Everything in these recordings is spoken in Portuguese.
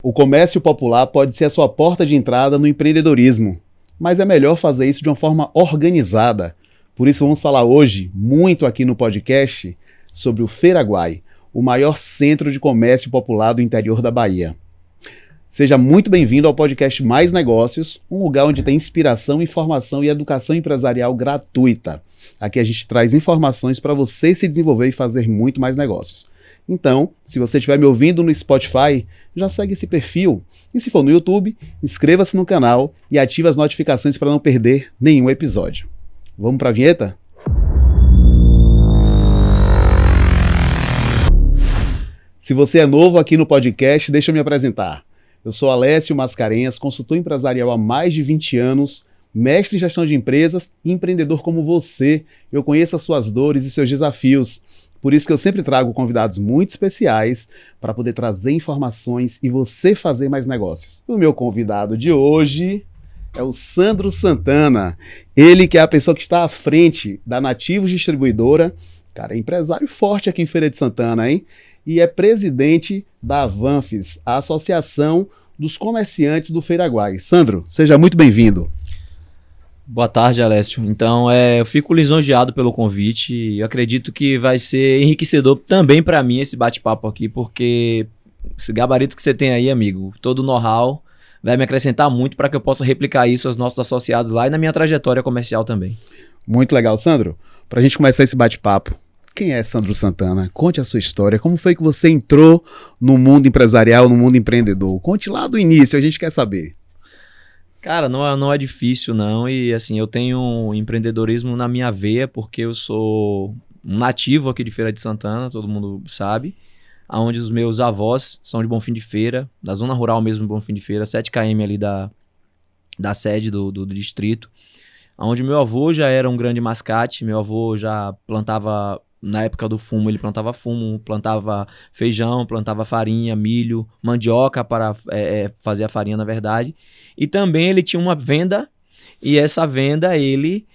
O comércio popular pode ser a sua porta de entrada no empreendedorismo, mas é melhor fazer isso de uma forma organizada. Por isso vamos falar hoje, muito aqui no podcast, sobre o Feiraguai, o maior centro de comércio popular do interior da Bahia. Seja muito bem-vindo ao podcast Mais Negócios, um lugar onde tem inspiração, informação e educação empresarial gratuita. Aqui a gente traz informações para você se desenvolver e fazer muito mais negócios. Então, se você estiver me ouvindo no Spotify, já segue esse perfil. E se for no YouTube, inscreva-se no canal e ative as notificações para não perder nenhum episódio. Vamos para a vinheta? Se você é novo aqui no podcast, deixa eu me apresentar. Eu sou Alessio Mascarenhas, consultor empresarial há mais de 20 anos, mestre em gestão de empresas e empreendedor como você. Eu conheço as suas dores e seus desafios. Por isso que eu sempre trago convidados muito especiais para poder trazer informações e você fazer mais negócios. O meu convidado de hoje é o Sandro Santana. Ele que é a pessoa que está à frente da Nativos Distribuidora. Cara, é empresário forte aqui em Feira de Santana, hein? E é presidente da Avanfis, a Associação dos Comerciantes do Feiraguai. Sandro, seja muito bem-vindo. Boa tarde, Alessio. Então, eu fico lisonjeado pelo convite e acredito que vai ser enriquecedor também para mim esse bate-papo aqui, porque esse gabarito que você tem aí, amigo, todo o know-how vai me acrescentar muito para que eu possa replicar isso aos nossos associados lá e na minha trajetória comercial também. Muito legal, Sandro. Para a gente começar esse bate-papo, quem é Sandro Santana? Conte a sua história. Como foi que você entrou no mundo empresarial, no mundo empreendedor? Conte lá do início, a gente quer saber. Cara, não é difícil não, e assim, eu tenho um empreendedorismo na minha veia, porque eu sou um nativo aqui de Feira de Santana, todo mundo sabe, onde os meus avós são de Bonfim de Feira, da zona rural mesmo de Bonfim de Feira, 7 km ali da sede do distrito, onde meu avô já era um grande mascate, meu avô já plantava, na época do fumo, ele plantava fumo, plantava feijão, plantava farinha, milho, mandioca para fazer a farinha, na verdade. E também ele tinha uma venda, e essa venda ele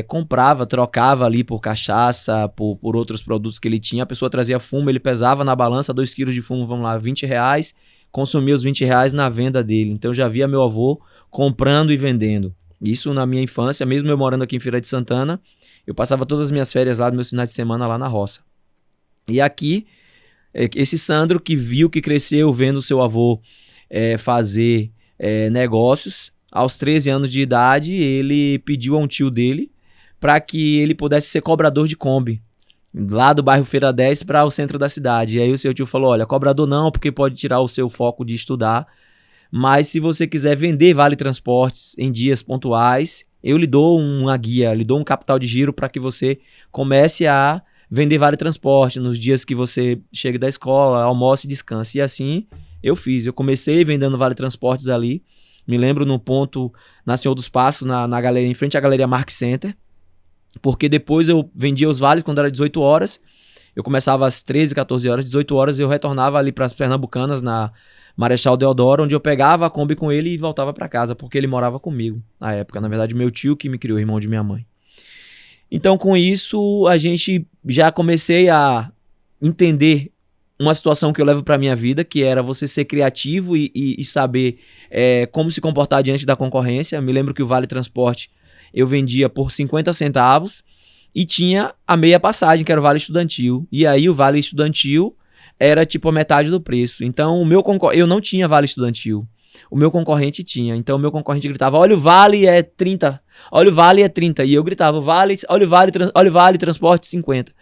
comprava, trocava ali por cachaça, por outros produtos que ele tinha. A pessoa trazia fumo, ele pesava na balança, 2 quilos de fumo, vamos lá, R$20, consumia os R$20 na venda dele. Então eu já via meu avô comprando e vendendo. Isso na minha infância, mesmo eu morando aqui em Feira de Santana, eu passava todas as minhas férias lá, meus finais de semana lá na roça. E aqui, esse Sandro que viu, que cresceu vendo seu avô fazer negócios, aos 13 anos de idade, ele pediu a um tio dele para que ele pudesse ser cobrador de Kombi, lá do bairro Feira 10 para o centro da cidade. E aí o seu tio falou, olha, cobrador não, porque pode tirar o seu foco de estudar, mas se você quiser vender vale transportes em dias pontuais, eu lhe dou uma guia, lhe dou um capital de giro para que você comece a vender vale transporte nos dias que você chega da escola, almoce e descanse. E assim eu fiz. Eu comecei vendendo vale transportes ali. Me lembro num ponto na Senhor dos Passos, na galeria, em frente à Galeria Mark Center, porque depois eu vendia os vales quando era 18 horas. Eu começava às 13, 14 horas, 18 horas eu retornava ali para as Pernambucanas, na Marechal Deodoro, onde eu pegava a Kombi com ele e voltava para casa, porque ele morava comigo na época. Na verdade, meu tio que me criou, irmão de minha mãe. Então, com isso, a gente já comecei a entender uma situação que eu levo para minha vida, que era você ser criativo e saber como se comportar diante da concorrência. Me lembro que o Vale Transporte eu vendia por 50 centavos e tinha a meia passagem, que era o Vale Estudantil. E aí o Vale Estudantil era tipo a metade do preço. Então eu não tinha vale estudantil. O meu concorrente tinha. Então o meu concorrente gritava, olha o vale é 30. Olha o vale é 30. E eu gritava, olha o vale transporte 50.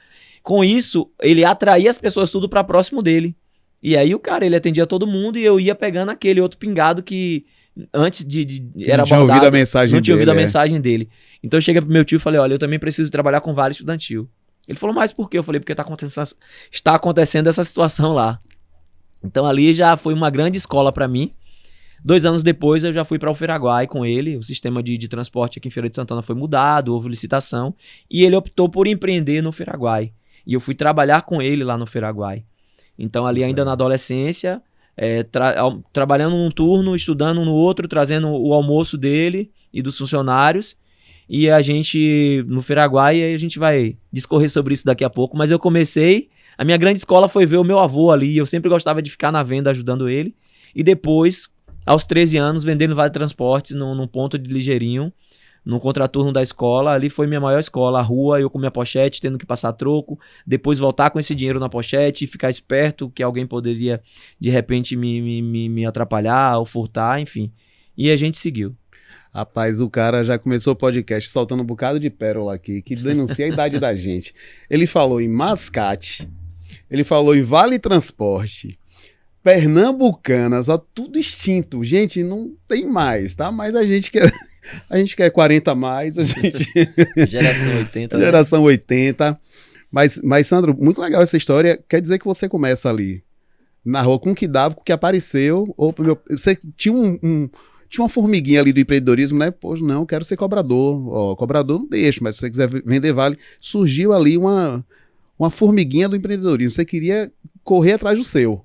Com isso, ele atraía as pessoas tudo para próximo dele. E aí o cara, ele atendia todo mundo e eu ia pegando aquele outro pingado que antes era abordado. Não tinha ouvido a mensagem dele. Não tinha ouvido a mensagem dele. Então eu cheguei pro meu tio e falei, olha, eu também preciso trabalhar com vale estudantil. Ele falou, mas por quê? Eu falei, porque está acontecendo essa situação lá. Então ali já foi uma grande escola para mim. 2 anos depois eu já fui para o Feiraguai com ele. O sistema de transporte aqui em Feira de Santana foi mudado, houve licitação. E ele optou por empreender no Feiraguai. E eu fui trabalhar com ele lá no Feiraguai. Então ali ainda na adolescência, trabalhando num turno, estudando no outro, trazendo o almoço dele e dos funcionários. E a gente, no Feiraguai, a gente vai discorrer sobre isso daqui a pouco, mas eu comecei, a minha grande escola foi ver o meu avô ali, eu sempre gostava de ficar na venda ajudando ele, E depois, aos 13 anos, vendendo Vale Transportes num ponto de ligeirinho, no contraturno da escola. Ali foi minha maior escola, a rua, eu com minha pochete, tendo que passar troco, depois voltar com esse dinheiro na pochete e ficar esperto que alguém poderia, de repente, me atrapalhar ou furtar, enfim. E a gente seguiu. Rapaz, o cara já começou o podcast soltando um bocado de pérola aqui, que denuncia a idade da gente. Ele falou em mascate, ele falou em Vale Transporte, Pernambucanas, ó, tudo extinto. Gente, não tem mais, tá? Mas a gente quer 40 a mais, a gente... Geração 80. Né? Geração 80. Mas, Sandro, muito legal essa história. Quer dizer que você começa ali, na rua, com o que dava, com o que apareceu. Você tinha tinha uma formiguinha ali do empreendedorismo, né? Pô, não, quero ser cobrador. Ó, cobrador não deixa, mas se você quiser vender vale. Surgiu ali uma formiguinha do empreendedorismo. Você queria correr atrás do seu.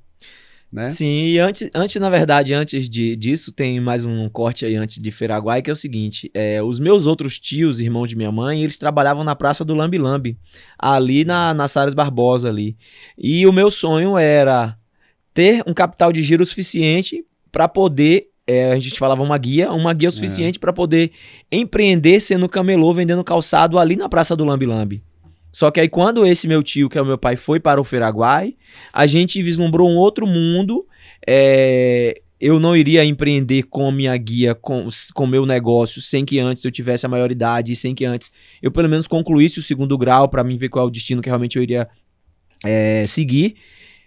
Né? Sim, e antes, na verdade, antes disso, tem mais um corte aí antes de Feraguai, que é o seguinte, os meus outros tios, irmãos de minha mãe, eles trabalhavam na Praça do Lambi Lambi, ali na Salles Barbosa ali. E o meu sonho era ter um capital de giro suficiente para poder, a gente falava uma guia suficiente para poder empreender sendo camelô, vendendo calçado ali na Praça do Lambi Lambi. Só que aí quando esse meu tio, que é o meu pai, foi para o Feraguai, a gente vislumbrou um outro mundo. Eu não iria empreender com a minha guia, com o meu negócio, sem que antes eu tivesse a maioridade, sem que antes eu pelo menos concluísse o 2º grau, para mim ver qual é o destino que realmente eu iria seguir.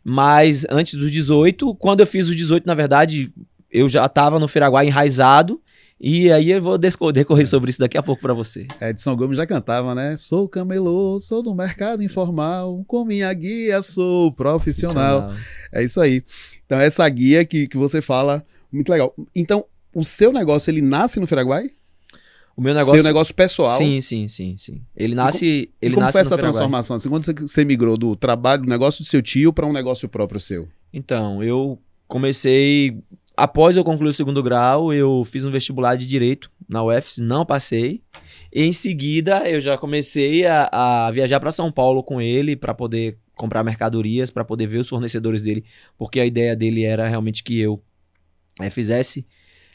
Mas antes dos 18, quando eu fiz os 18, na verdade, eu já estava no Feraguai enraizado. E aí eu vou decorrer sobre isso daqui a pouco para você. Edson Gomes já cantava, né? Sou camelô, sou do mercado informal, com minha guia sou profissional. É isso aí. Então essa guia que você fala, muito legal. Então o seu negócio, ele nasce no Feraguai? O meu negócio... Seu negócio pessoal? Sim. Ele nasce como foi essa transformação? Assim, quando você migrou do trabalho, do negócio do seu tio para um negócio próprio seu? Então, eu comecei... Após eu concluir o 2º grau, eu fiz um vestibular de Direito na UFS, não passei. E em seguida, eu já comecei a viajar para São Paulo com ele para poder comprar mercadorias, para poder ver os fornecedores dele, porque a ideia dele era realmente que eu fizesse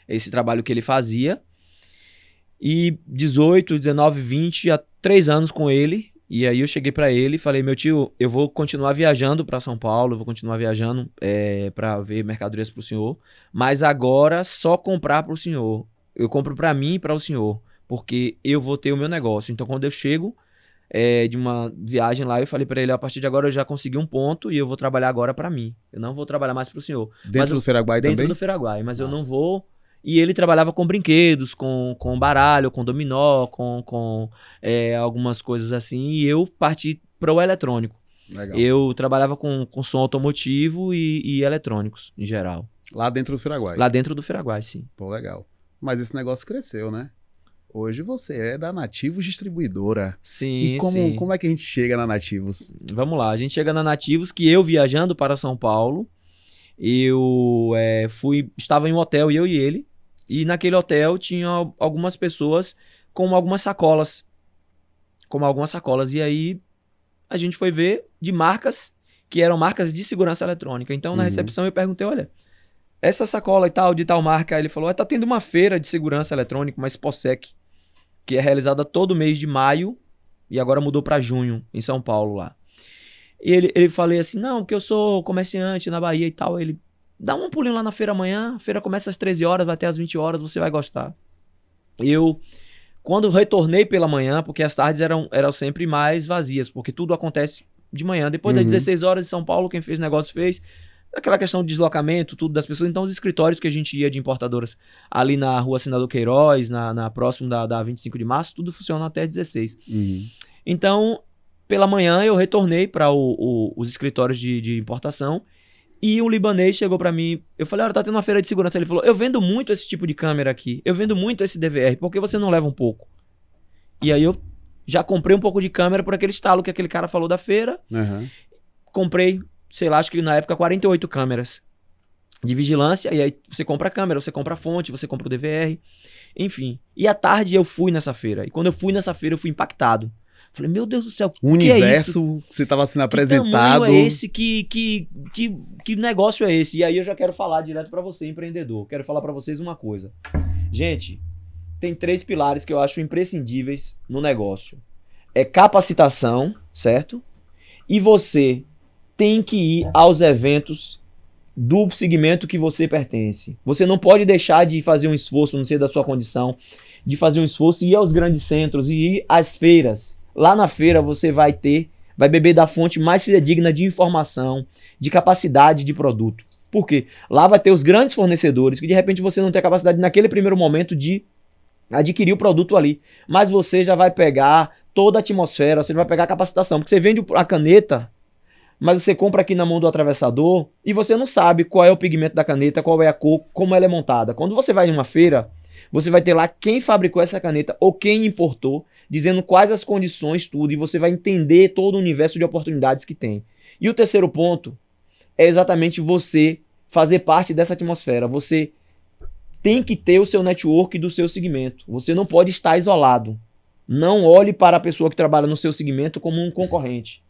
esse trabalho que ele fazia. E 18, 19, 20, há 3 anos com ele. E aí eu cheguei para ele e falei, meu tio, eu vou continuar viajando para São Paulo, vou continuar viajando para ver mercadorias para o senhor, mas agora só comprar para o senhor. Eu compro para mim e para o senhor, porque eu vou ter o meu negócio. Então quando eu chego de uma viagem lá, eu falei para ele, a partir de agora eu já consegui um ponto e eu vou trabalhar agora para mim. Eu não vou trabalhar mais para o senhor. Dentro do Feraguai também? Dentro do Feraguai, mas eu não vou... E ele trabalhava com brinquedos, com baralho, com dominó, com algumas coisas assim. E eu parti para o eletrônico. Legal. Eu trabalhava com som automotivo e eletrônicos, em geral. Lá dentro do Feraguai? Lá dentro do Feraguai, sim. Pô, legal. Mas esse negócio cresceu, né? Hoje você é da Nativos Distribuidora. Sim, e como é que a gente chega na Nativos? Vamos lá. A gente chega na Nativos, que eu viajando para São Paulo, eu estava em um hotel, eu e ele. E naquele hotel tinha algumas pessoas com algumas sacolas. E aí a gente foi ver de marcas que eram marcas de segurança eletrônica. Então na recepção eu perguntei, olha, essa sacola e tal, de tal marca. Aí ele falou, tá tendo uma feira de segurança eletrônica, uma Exposec, que é realizada todo mês de maio e agora mudou para junho em São Paulo lá. E ele falei assim, não, porque eu sou comerciante na Bahia e tal. Ele, dá um pulinho lá na feira amanhã, a feira começa às 13 horas, vai até às 20 horas, você vai gostar. Eu, quando retornei pela manhã, porque as tardes eram sempre mais vazias, porque tudo acontece de manhã. Depois das 16 horas de São Paulo, quem fez negócio fez. Aquela questão de deslocamento, tudo das pessoas. Então, os escritórios que a gente ia de importadoras ali na rua Senador Queiroz, próximo da 25 de março, tudo funciona até 16. Então, pela manhã, eu retornei para os escritórios de importação e um libanês chegou para mim. Eu falei, olha, tá tendo uma feira de segurança. Ele falou, eu vendo muito esse tipo de câmera aqui. Eu vendo muito esse DVR. Por que você não leva um pouco? E aí eu já comprei um pouco de câmera por aquele estalo que aquele cara falou da feira. Comprei, sei lá, acho que na época 48 câmeras de vigilância. E aí você compra a câmera, você compra a fonte, você compra o DVR. Enfim. E à tarde eu fui nessa feira. E quando eu fui nessa feira, eu fui impactado. Falei, meu Deus do céu, O universo que você estava sendo apresentado. Que tamanho é esse? Que negócio é esse? E aí eu já quero falar direto para você, empreendedor. Quero falar para vocês uma coisa. Gente, tem 3 pilares que eu acho imprescindíveis no negócio. É capacitação, certo? E você tem que ir aos eventos do segmento que você pertence. Você não pode deixar de fazer um esforço, não sei da sua condição, de fazer um esforço e ir aos grandes centros e ir às feiras. Lá na feira você vai beber da fonte mais fidedigna de informação, de capacidade de produto. Por quê? Lá vai ter os grandes fornecedores que de repente você não tem a capacidade naquele primeiro momento de adquirir o produto ali. Mas você já vai pegar toda a atmosfera, você vai pegar a capacitação. Porque você vende a caneta, mas você compra aqui na mão do atravessador e você não sabe qual é o pigmento da caneta, qual é a cor, como ela é montada. Quando você vai em uma feira, você vai ter lá quem fabricou essa caneta ou quem importou, dizendo quais as condições, tudo, e você vai entender todo o universo de oportunidades que tem. E o terceiro ponto é exatamente você fazer parte dessa atmosfera. Você tem que ter o seu network do seu segmento. Você não pode estar isolado. Não olhe para a pessoa que trabalha no seu segmento como um concorrente.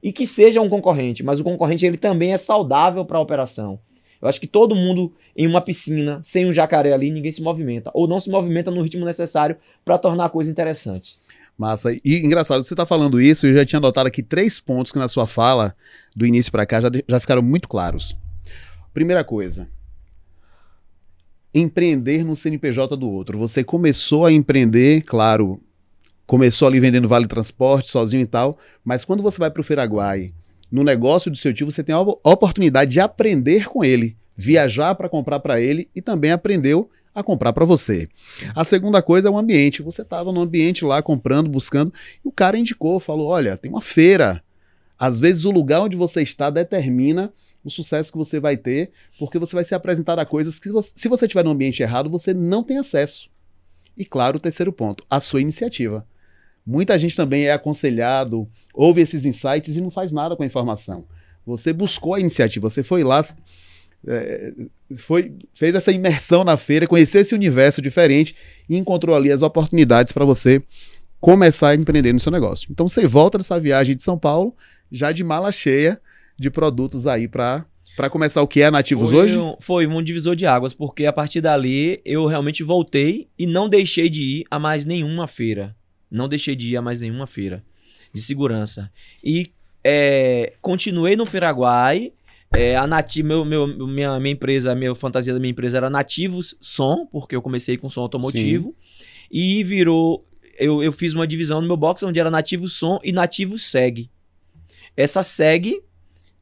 E que seja um concorrente, mas o concorrente ele também é saudável para a operação. Eu acho que todo mundo em uma piscina, sem um jacaré ali, ninguém se movimenta. Ou não se movimenta no ritmo necessário para tornar a coisa interessante. Massa. E engraçado, você está falando isso, eu já tinha anotado aqui 3 pontos que na sua fala, do início para cá, já ficaram muito claros. Primeira coisa, empreender no CNPJ do outro. Você começou a empreender, claro, começou ali vendendo vale transporte, sozinho e tal, mas quando você vai para o Feiraguai, no negócio do seu tio, você tem a oportunidade de aprender com ele, viajar para comprar para ele e também aprendeu a comprar para você. A segunda coisa é o ambiente. Você estava no ambiente lá comprando, buscando, e o cara indicou, falou, olha, tem uma feira. Às vezes o lugar onde você está determina o sucesso que você vai ter, porque você vai ser apresentado a coisas que, se você estiver no ambiente errado, você não tem acesso. E claro, o terceiro ponto, a sua iniciativa. Muita gente também é aconselhado, ouve esses insights e não faz nada com a informação. Você buscou a iniciativa, você foi lá, fez essa imersão na feira, conheceu esse universo diferente e encontrou ali as oportunidades para você começar a empreender no seu negócio. Então você volta dessa viagem de São Paulo já de mala cheia de produtos aí para começar o que é Nativos hoje? Foi um divisor de águas, porque a partir dali eu realmente voltei e não deixei de ir a mais nenhuma feira. Não deixei de ir a mais nenhuma feira de segurança. E continuei no Feiraguai. Minha empresa, a minha fantasia da minha empresa era Nativos Som, porque eu comecei com som automotivo. Sim. E virou... Eu fiz uma divisão no meu box onde era Nativos Som e Nativos Seg. Essa Seg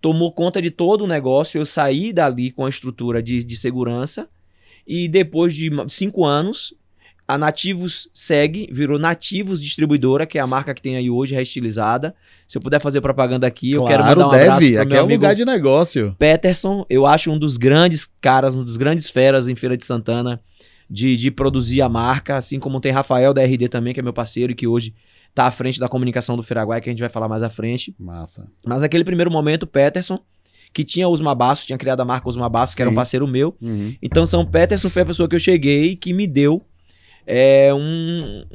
tomou conta de todo o negócio. Eu saí dali com a estrutura de segurança. E depois de 5 anos... A Nativos Seg virou Nativos Distribuidora, que é a marca que tem aí hoje, reestilizada. Se eu puder fazer propaganda aqui, eu quero mandar um abraço pro meu aqui é um lugar de negócio. Peterson, eu acho um dos grandes caras, um dos grandes feras em Feira de Santana de produzir a marca, assim como tem Rafael da RD também, que é meu parceiro e que hoje tá à frente da comunicação do Feiraguai, que a gente vai falar mais à frente. Massa. Mas naquele primeiro momento, Peterson, que tinha Osma Bastos, tinha criado a marca Osma Bastos, que era um parceiro meu. Uhum. Então, Peterson foi a pessoa que eu cheguei que me deu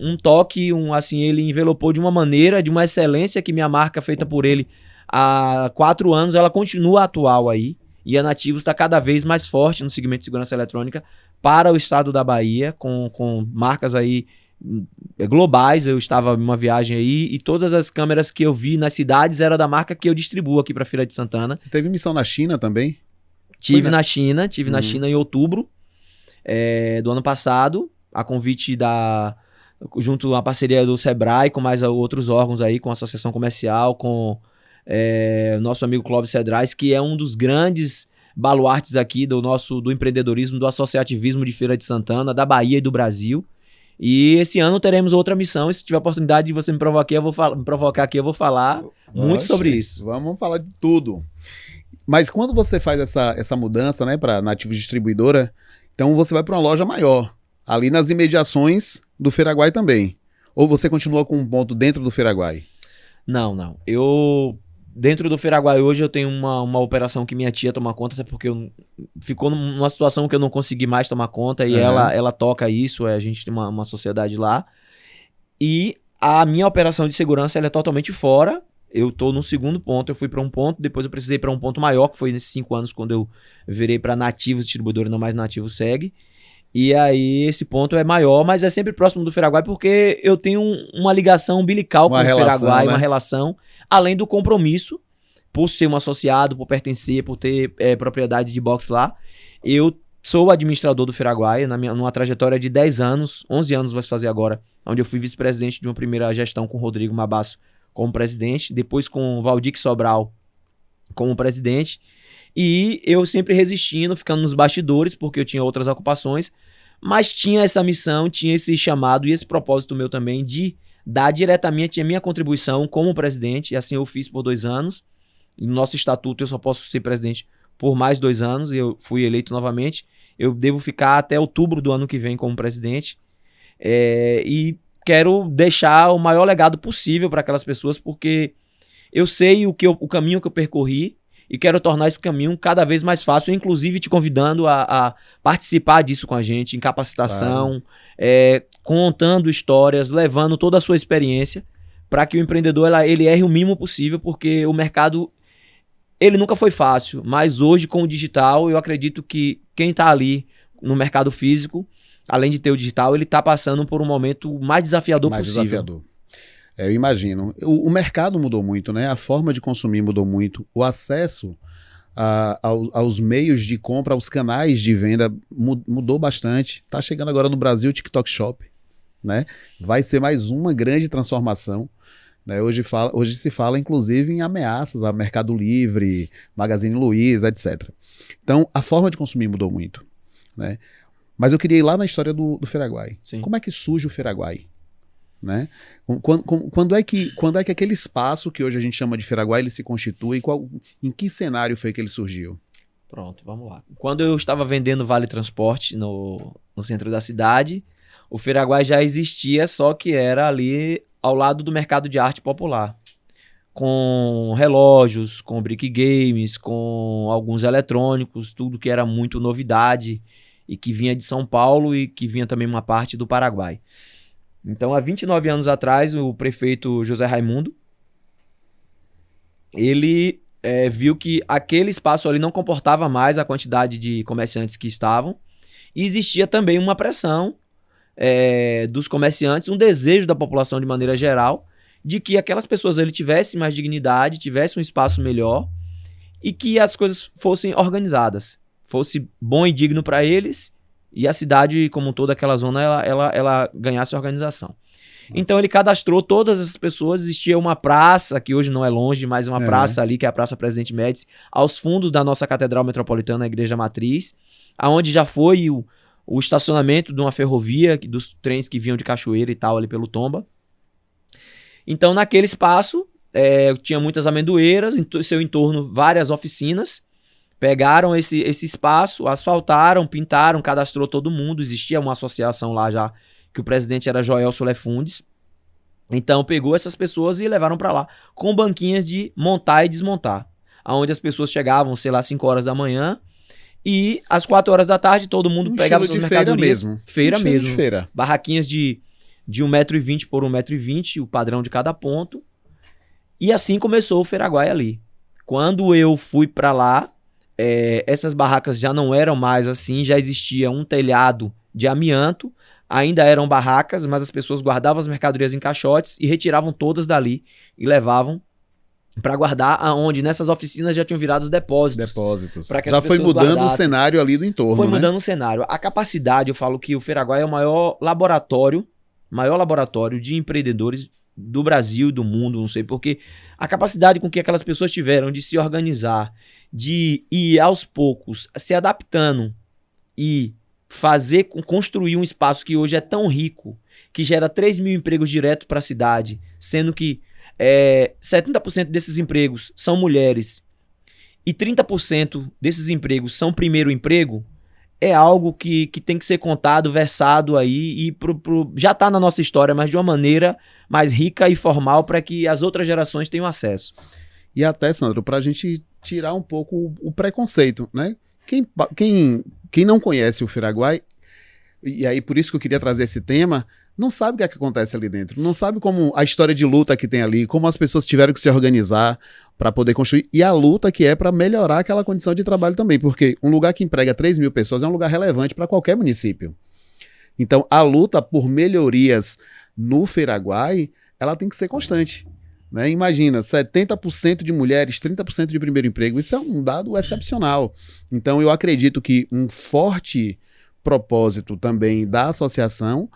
um toque, assim, ele envelopou de uma maneira, de uma excelência que minha marca feita por ele há 4 anos, ela continua atual aí, e a Nativos está cada vez mais forte no segmento de segurança eletrônica para o estado da Bahia, com marcas aí globais. Eu estava em uma viagem aí e todas as câmeras que eu vi nas cidades era da marca que eu distribuo aqui para Feira de Santana. Você teve missão na China também? Tive na China em outubro do ano passado, a convite junto à parceria do Sebrae, com mais outros órgãos aí, com a Associação Comercial, com nosso amigo Clóvis Cedrais, que é um dos grandes baluartes aqui do empreendedorismo, do associativismo de Feira de Santana, da Bahia e do Brasil. E esse ano teremos outra missão, e se tiver a oportunidade de você me provocar aqui, eu vou falar muito sobre isso. Vamos falar de tudo. Mas quando você faz essa mudança, né, para Nativos Distribuidora, então você vai para uma loja maior, ali nas imediações do Feiraguai também. Ou você continua com um ponto dentro do Feiraguai? Não. Dentro do Feiraguai hoje eu tenho uma operação que minha tia toma conta, até porque ficou numa situação que eu não consegui mais tomar conta, e ela toca isso, a gente tem uma sociedade lá. E a minha operação de segurança ela é totalmente fora. Eu tô no segundo ponto, eu fui para um ponto, depois eu precisei para um ponto maior, que foi nesses 5 anos quando eu virei para nativos, distribuidor e não mais nativo segue. E aí esse ponto é maior, mas é sempre próximo do Feraguai porque eu tenho uma ligação umbilical com o Feraguai, né? Uma relação, além do compromisso, por ser um associado, por pertencer, por ter propriedade de box lá. Eu sou administrador do Feraguai numa trajetória de 10 anos, 11 anos vai se fazer agora, onde eu fui vice-presidente de uma primeira gestão com o Rodrigo Mabasso como presidente, depois com o Valdir Sobral como presidente, e eu sempre resistindo, ficando nos bastidores, porque eu tinha outras ocupações, mas tinha essa missão, tinha esse chamado e esse propósito meu também de dar diretamente a minha contribuição como presidente, e assim eu fiz por 2 anos. No nosso estatuto eu só posso ser presidente por mais 2 anos, e eu fui eleito novamente. Eu devo ficar até outubro do ano que vem como presidente, e quero deixar o maior legado possível para aquelas pessoas, porque eu sei o caminho que eu percorri, e quero tornar esse caminho cada vez mais fácil, inclusive te convidando a participar disso com a gente, em capacitação, contando histórias, levando toda a sua experiência, para que o empreendedor ele erre o mínimo possível, porque o mercado ele nunca foi fácil, mas hoje com o digital eu acredito que quem está ali no mercado físico, além de ter o digital, ele está passando por um momento mais desafiador possível. Desafiador. Eu imagino. O mercado mudou muito, né? A forma de consumir mudou muito. O acesso aos meios de compra, aos canais de venda mudou bastante. Está chegando agora no Brasil o TikTok Shop, né? Vai ser mais uma grande transformação, né? Hoje se fala, inclusive, em ameaças a Mercado Livre, Magazine Luiza, etc. Então, a forma de consumir mudou muito, né? Mas eu queria ir lá na história do Feraguai. Sim. Como é que surge o Feraguai? Né? Quando é que aquele espaço que hoje a gente chama de Feraguai ele se constitui? Em que cenário foi que ele surgiu? Pronto, vamos lá. Quando eu estava vendendo Vale Transporte no centro da cidade, o Feraguai já existia, só que era ali ao lado do mercado de arte popular, com relógios, com brick games, com alguns eletrônicos, tudo que era muito novidade e que vinha de São Paulo e que vinha também uma parte do Paraguai. Então, há 29 anos atrás, o prefeito José Raimundo, ele viu que aquele espaço ali não comportava mais a quantidade de comerciantes que estavam, e existia também uma pressão dos comerciantes, um desejo da população de maneira geral, de que aquelas pessoas ali tivessem mais dignidade, tivessem um espaço melhor, e que as coisas fossem organizadas, fosse bom e digno para eles, e a cidade, como toda aquela zona, ela ganhasse organização. Nossa. Então ele cadastrou todas essas pessoas, existia uma praça, que hoje não é longe, mas uma praça ali, que é a Praça Presidente Médici, aos fundos da nossa Catedral Metropolitana, a Igreja Matriz, aonde já foi o estacionamento de uma ferrovia, dos trens que vinham de Cachoeira e tal, ali pelo Tomba. Então naquele espaço, tinha muitas amendoeiras, em seu entorno várias oficinas. Pegaram esse espaço, asfaltaram, pintaram, cadastrou todo mundo. Existia uma associação lá já, que o presidente era Joel Solefundes. Então pegou essas pessoas e levaram para lá, com banquinhas de montar e desmontar. Onde as pessoas chegavam, sei lá, 5 horas da manhã, e às 4 horas da tarde todo mundo pegava suas mercadorias. Feira mesmo. Feira. Barraquinhas de 1,20 m por 1,20 m, o padrão de cada ponto. E assim começou o Feraguai ali. Quando eu fui para lá, essas barracas já não eram mais assim, já existia um telhado de amianto, ainda eram barracas, mas as pessoas guardavam as mercadorias em caixotes e retiravam todas dali e levavam para guardar, aonde nessas oficinas já tinham virado os depósitos. Já foi mudando o cenário ali do entorno, Foi mudando o cenário. A capacidade, eu falo que o Feraguai é o maior laboratório de empreendedores do Brasil e do mundo, não sei, porque a capacidade com que aquelas pessoas tiveram de se organizar, de ir aos poucos se adaptando e construir um espaço que hoje é tão rico, que gera 3 mil empregos direto para a cidade, sendo que 70% desses empregos são mulheres e 30% desses empregos são primeiro emprego, é algo que tem que ser contado, versado aí, e já está na nossa história, mas de uma maneira mais rica e formal para que as outras gerações tenham acesso. E até, Sandro, para a gente tirar um pouco o preconceito, né? Quem não conhece o Feraguai, e aí por isso que eu queria trazer esse tema, não sabe o que é que acontece ali dentro, não sabe como a história de luta que tem ali, como as pessoas tiveram que se organizar para poder construir, e a luta que é para melhorar aquela condição de trabalho também, porque um lugar que emprega 3 mil pessoas é um lugar relevante para qualquer município. Então, a luta por melhorias no Feraguai, ela tem que ser constante. Né? Imagina, 70% de mulheres, 30% de primeiro emprego, isso é um dado excepcional. Então, eu acredito que um forte propósito também da associação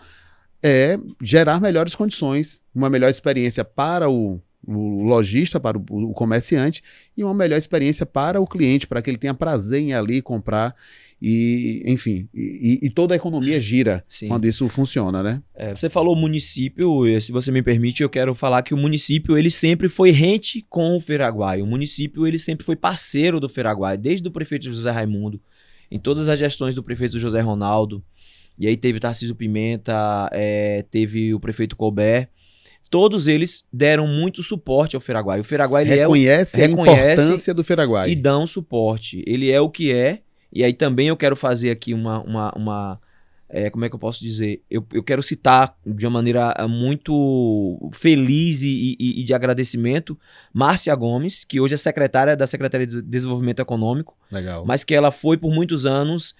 é gerar melhores condições, uma melhor experiência para o lojista, para o comerciante, e uma melhor experiência para o cliente, para que ele tenha prazer em ir ali comprar, e enfim, e toda a economia gira. Sim. Quando isso funciona, né? Você falou município, se você me permite, eu quero falar que o município ele sempre foi rente com o Feraguai, o município ele sempre foi parceiro do Feraguai, desde o prefeito José Raimundo, em todas as gestões do prefeito José Ronaldo, e aí teve Tarcísio Pimenta, teve o prefeito Colbert. Todos eles deram muito suporte ao Feraguai. O Feraguai ele reconhece a importância do Feraguai. E dão suporte. Ele é o que é. E aí também eu quero fazer aqui como é que eu posso dizer? Eu quero citar de uma maneira muito feliz e de agradecimento Márcia Gomes, que hoje é secretária da Secretaria de Desenvolvimento Econômico. Legal. Mas que ela foi por muitos anos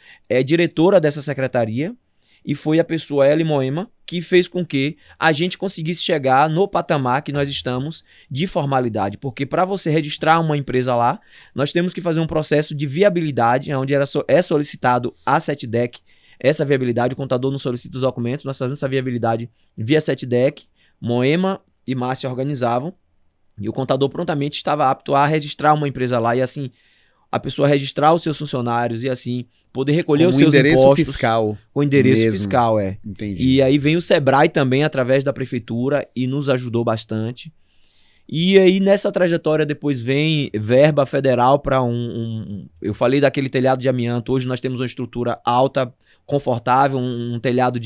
diretora dessa secretaria. E foi a pessoa, Eli Moema, que fez com que a gente conseguisse chegar no patamar que nós estamos de formalidade. Porque para você registrar uma empresa lá, nós temos que fazer um processo de viabilidade, onde é solicitado a SETDEC essa viabilidade. O contador não solicita os documentos, nós fazemos essa viabilidade via SETDEC, Moema e Márcia organizavam, e o contador prontamente estava apto a registrar uma empresa lá, e assim, a pessoa registrar os seus funcionários e assim poder recolher os seus impostos fiscal com endereço mesmo. fiscal, Entendi. E aí vem o Sebrae também através da prefeitura e nos ajudou bastante. E aí nessa trajetória depois vem verba federal para eu falei daquele telhado de amianto. Hoje nós temos uma estrutura alta, confortável, um telhado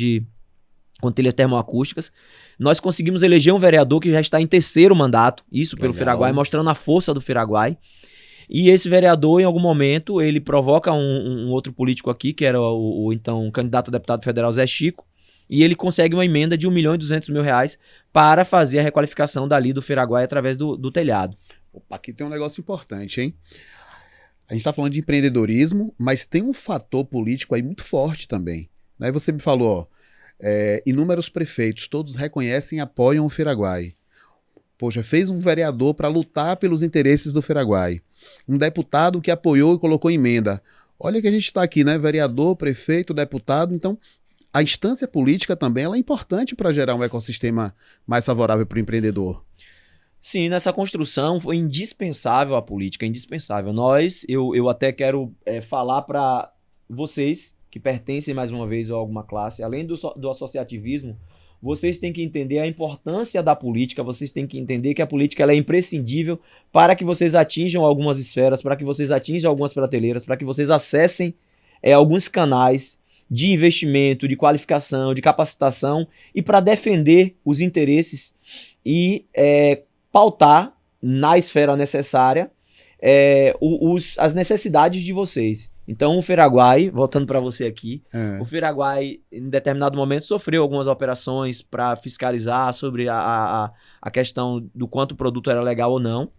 com telhas termoacústicas. Nós conseguimos eleger um vereador que já está em 3º mandato, isso pelo Feraguai, mostrando a força do Feraguai. E esse vereador, em algum momento, ele provoca um outro político aqui, que era o então candidato a deputado federal Zé Chico, e ele consegue uma emenda de R$1.200.000 para fazer a requalificação dali do Feraguai através do telhado. Opa, aqui tem um negócio importante, hein? A gente está falando de empreendedorismo, mas tem um fator político aí muito forte também. Aí você me falou, inúmeros prefeitos, todos reconhecem e apoiam o Feraguai. Poxa, fez um vereador para lutar pelos interesses do Feraguai. Um deputado que apoiou e colocou emenda. Olha que a gente está aqui, né? Vereador, prefeito, deputado. Então, a instância política também ela é importante para gerar um ecossistema mais favorável para o empreendedor. Sim, nessa construção foi indispensável a política, indispensável. Eu até quero falar para vocês que pertencem mais uma vez a alguma classe, além do associativismo, vocês têm que entender a importância da política, vocês têm que entender que a política ela é imprescindível para que vocês atinjam algumas esferas, para que vocês atinjam algumas prateleiras, para que vocês acessem alguns canais de investimento, de qualificação, de capacitação e para defender os interesses e pautar na esfera necessária as necessidades de vocês. Então o Feraguai, voltando para você aqui, o Feraguai em determinado momento sofreu algumas operações para fiscalizar sobre a questão do quanto o produto era legal ou não.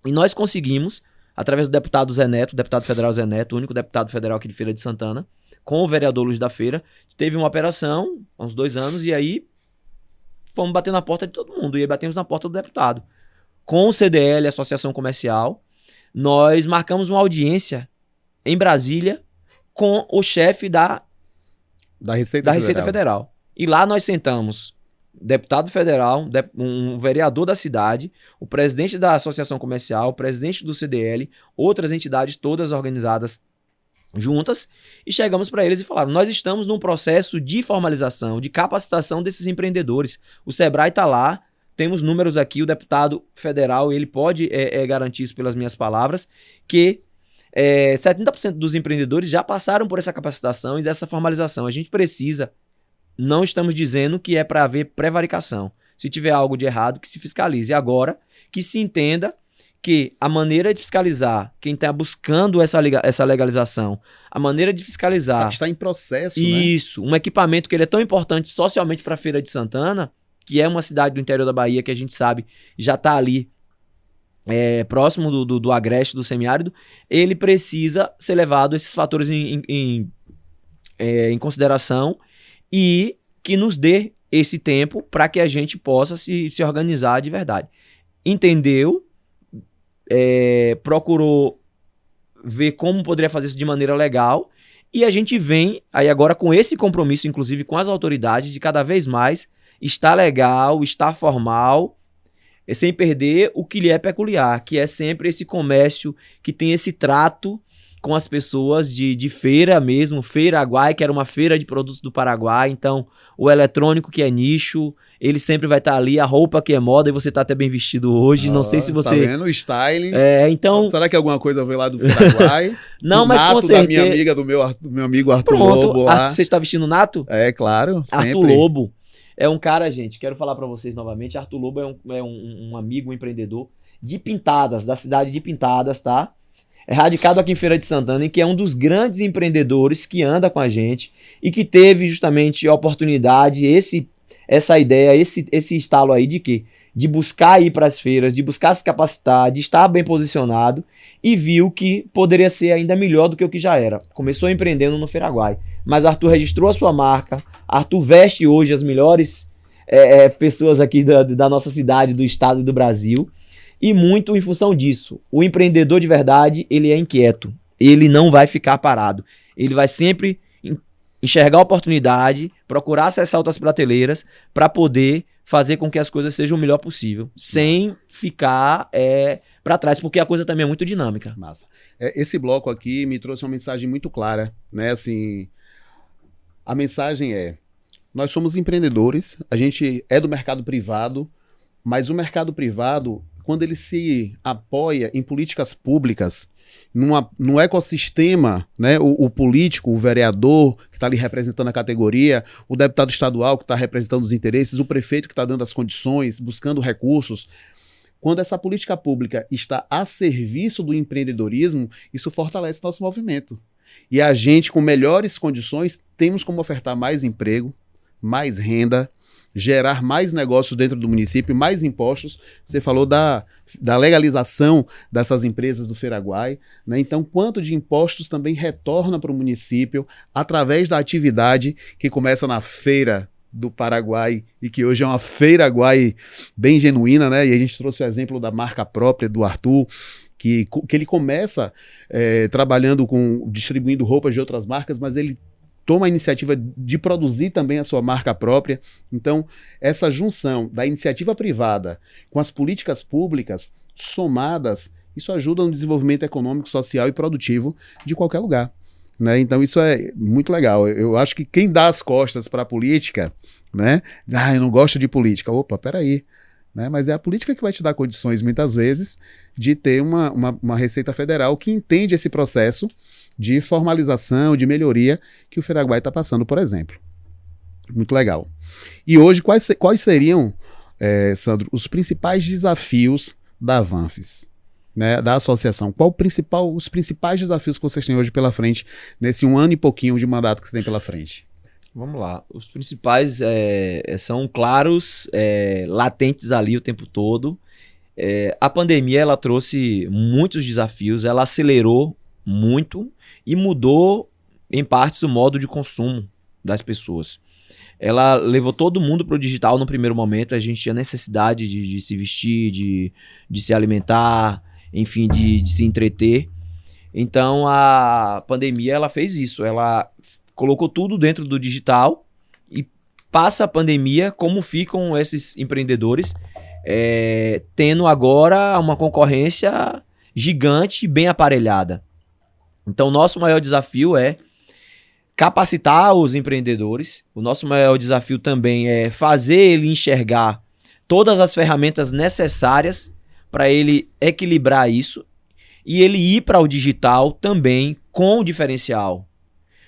E nós conseguimos, através do deputado Zé Neto, deputado federal Zé Neto, o único deputado federal aqui de Feira de Santana, com o vereador Luiz da Feira, teve uma operação há uns 2 anos e aí fomos bater na porta de todo mundo. E aí batemos na porta do deputado. Com o CDL, Associação Comercial, nós marcamos uma audiência em Brasília com o chefe da Receita Federal. E lá nós sentamos deputado federal, um vereador da cidade, o presidente da Associação Comercial, o presidente do CDL, outras entidades todas organizadas juntas, e chegamos para eles e falaram: nós estamos num processo de formalização, de capacitação desses empreendedores. O Sebrae está lá, temos números aqui, o deputado federal, ele pode garantir isso pelas minhas palavras, que 70% dos empreendedores já passaram por essa capacitação e dessa formalização. A gente precisa, não estamos dizendo que é para haver prevaricação. Se tiver algo de errado, que se fiscalize. Agora, que se entenda que a maneira de fiscalizar, quem está buscando essa legalização, a maneira de fiscalizar... Está em processo, isso, né? Um equipamento que ele é tão importante socialmente para a Feira de Santana, que é uma cidade do interior da Bahia que a gente sabe já está ali próximo do agreste, do semiárido, ele precisa ser levado esses fatores em consideração e que nos dê esse tempo para que a gente possa se organizar de verdade. Entendeu, procurou ver como poderia fazer isso de maneira legal e a gente vem aí agora com esse compromisso, inclusive com as autoridades, de cada vez mais estar legal, estar formal, sem perder o que lhe é peculiar, que é sempre esse comércio que tem esse trato com as pessoas de feira mesmo, Feiraguai, que era uma feira de produtos do Paraguai, então o eletrônico que é nicho, ele sempre vai estar ali, a roupa que é moda, e você tá até bem vestido hoje, não sei se você... Tá vendo? O styling. Então... Será que alguma coisa veio lá do Feiraguai? Não, mas com certeza... da minha amiga, do meu amigo Arthur Lobo lá. Você está vestindo nato? Claro, sempre. Arthur Lobo é um cara, gente, quero falar para vocês novamente, Arthur Lobo é um amigo, um empreendedor de Pintadas, da cidade de Pintadas, tá? É radicado aqui em Feira de Santana e que é um dos grandes empreendedores que anda com a gente e que teve justamente a oportunidade, essa ideia, esse estalo aí de quê? De buscar ir para as feiras, de buscar se capacitar, de estar bem posicionado e viu que poderia ser ainda melhor do que o que já era. Começou empreendendo no Feiraguai, mas Arthur registrou a sua marca, Arthur veste hoje as melhores pessoas aqui da nossa cidade, do estado e do Brasil. E muito em função disso. O empreendedor de verdade, ele é inquieto. Ele não vai ficar parado. Ele vai sempre enxergar a oportunidade, procurar acessar outras prateleiras para poder fazer com que as coisas sejam o melhor possível. Sem ficar para trás, porque a coisa também é muito dinâmica. Massa. Esse bloco aqui me trouxe uma mensagem muito clara, né? Assim, a mensagem nós somos empreendedores, a gente é do mercado privado, mas o mercado privado, quando ele se apoia em políticas públicas, num ecossistema, né, o político, o vereador que está ali representando a categoria, o deputado estadual que está representando os interesses, o prefeito que está dando as condições, buscando recursos, quando essa política pública está a serviço do empreendedorismo, isso fortalece nosso movimento. E a gente, com melhores condições, temos como ofertar mais emprego, mais renda, gerar mais negócios dentro do município, mais impostos. Você falou da legalização dessas empresas do Feiraguai, né? Então, quanto de impostos também retorna para o município através da atividade que começa na Feira do Paraguai e que hoje é uma Feiraguai bem genuína, né? E a gente trouxe o exemplo da marca própria do Arthur, que ele começa distribuindo roupas de outras marcas, mas ele toma a iniciativa de produzir também a sua marca própria. Então, essa junção da iniciativa privada com as políticas públicas somadas, isso ajuda no desenvolvimento econômico, social e produtivo de qualquer lugar, né? Então, isso é muito legal. Eu acho que quem dá as costas para a política, né? Diz, eu não gosto de política. Opa, peraí. Né? Mas é a política que vai te dar condições, muitas vezes, de ter uma Receita Federal que entende esse processo de formalização, de melhoria que o Feiraguai está passando, por exemplo. Muito legal. E hoje, quais seriam, Sandro, os principais desafios da Vanfis, né, da associação? Os principais desafios que vocês têm hoje pela frente, nesse 1 ano e pouquinho de mandato que você tem pela frente? Vamos lá. Os principais são claros, latentes ali o tempo todo. A pandemia ela trouxe muitos desafios, ela acelerou muito e mudou, em partes, o modo de consumo das pessoas. Ela levou todo mundo para o digital no primeiro momento. A gente tinha necessidade de se vestir, de se alimentar, enfim, de se entreter. Então, a pandemia ela fez isso. Ela colocou tudo dentro do digital e passa a pandemia, como ficam esses empreendedores, tendo agora uma concorrência gigante, bem aparelhada. Então, o nosso maior desafio é capacitar os empreendedores. O nosso maior desafio também é fazer ele enxergar todas as ferramentas necessárias para ele equilibrar isso e ele ir para o digital também com o diferencial.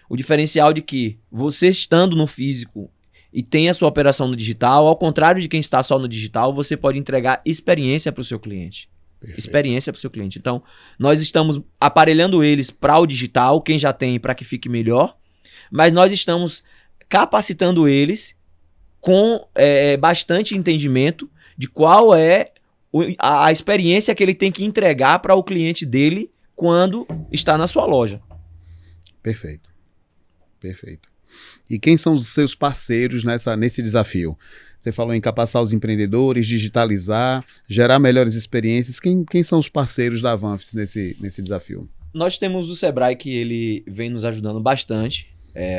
O diferencial de que você estando no físico e tem a sua operação no digital, ao contrário de quem está só no digital, você pode entregar experiência para o seu cliente. Experiência para o seu cliente. Então, nós estamos aparelhando eles para o digital, quem já tem, para que fique melhor, mas nós estamos capacitando eles com bastante entendimento de qual é a experiência que ele tem que entregar para o cliente dele quando está na sua loja. Perfeito. Perfeito. E quem são os seus parceiros nesse desafio? Você falou em capacitar os empreendedores, digitalizar, gerar melhores experiências. Quem são os parceiros da Avanfis nesse desafio? Nós temos o Sebrae, que ele vem nos ajudando bastante.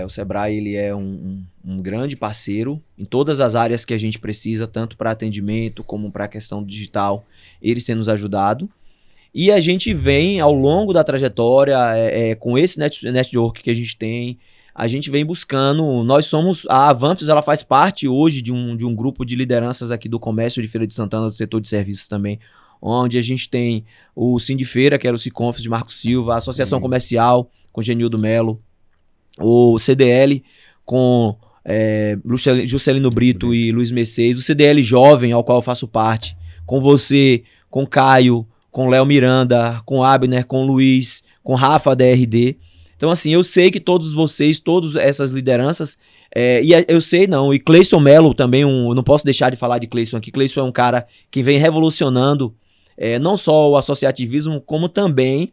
O Sebrae ele é um grande parceiro em todas as áreas que a gente precisa, tanto para atendimento como para a questão digital. Eles têm nos ajudado. E a gente vem, ao longo da trajetória, com esse network que a gente tem, a gente vem buscando. A Avanfis, ela faz parte hoje de um grupo de lideranças aqui do comércio de Feira de Santana, do setor de serviços também, onde a gente tem o Sindifeira, que era o Ciconfis de Marco Silva, a Associação Comercial com Genildo Melo, o CDL com Juscelino Brito e Luiz Mercedes, o CDL Jovem, ao qual eu faço parte, com você, com Caio, com Léo Miranda, com Abner, com Luiz, com Rafa da RD. Então, assim, eu sei que todos vocês, todas essas lideranças, e Cleison Melo também, eu não posso deixar de falar de Cleison aqui. Cleison é um cara que vem revolucionando não só o associativismo, como também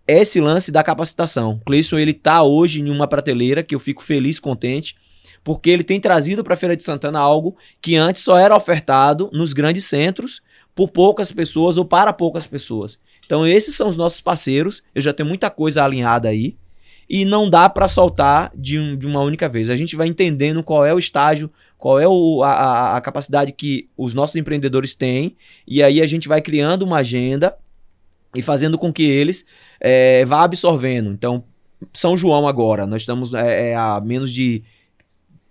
esse lance da capacitação. Cleison, ele tá hoje em uma prateleira que eu fico feliz, contente, porque ele tem trazido para a Feira de Santana algo que antes só era ofertado nos grandes centros por poucas pessoas ou para poucas pessoas. Então esses são os nossos parceiros, eu já tenho muita coisa alinhada aí, e não dá para soltar de uma única vez. A gente vai entendendo qual é o estágio, qual é a capacidade que os nossos empreendedores têm, e aí a gente vai criando uma agenda e fazendo com que eles vá absorvendo. Então, São João agora, nós estamos há menos de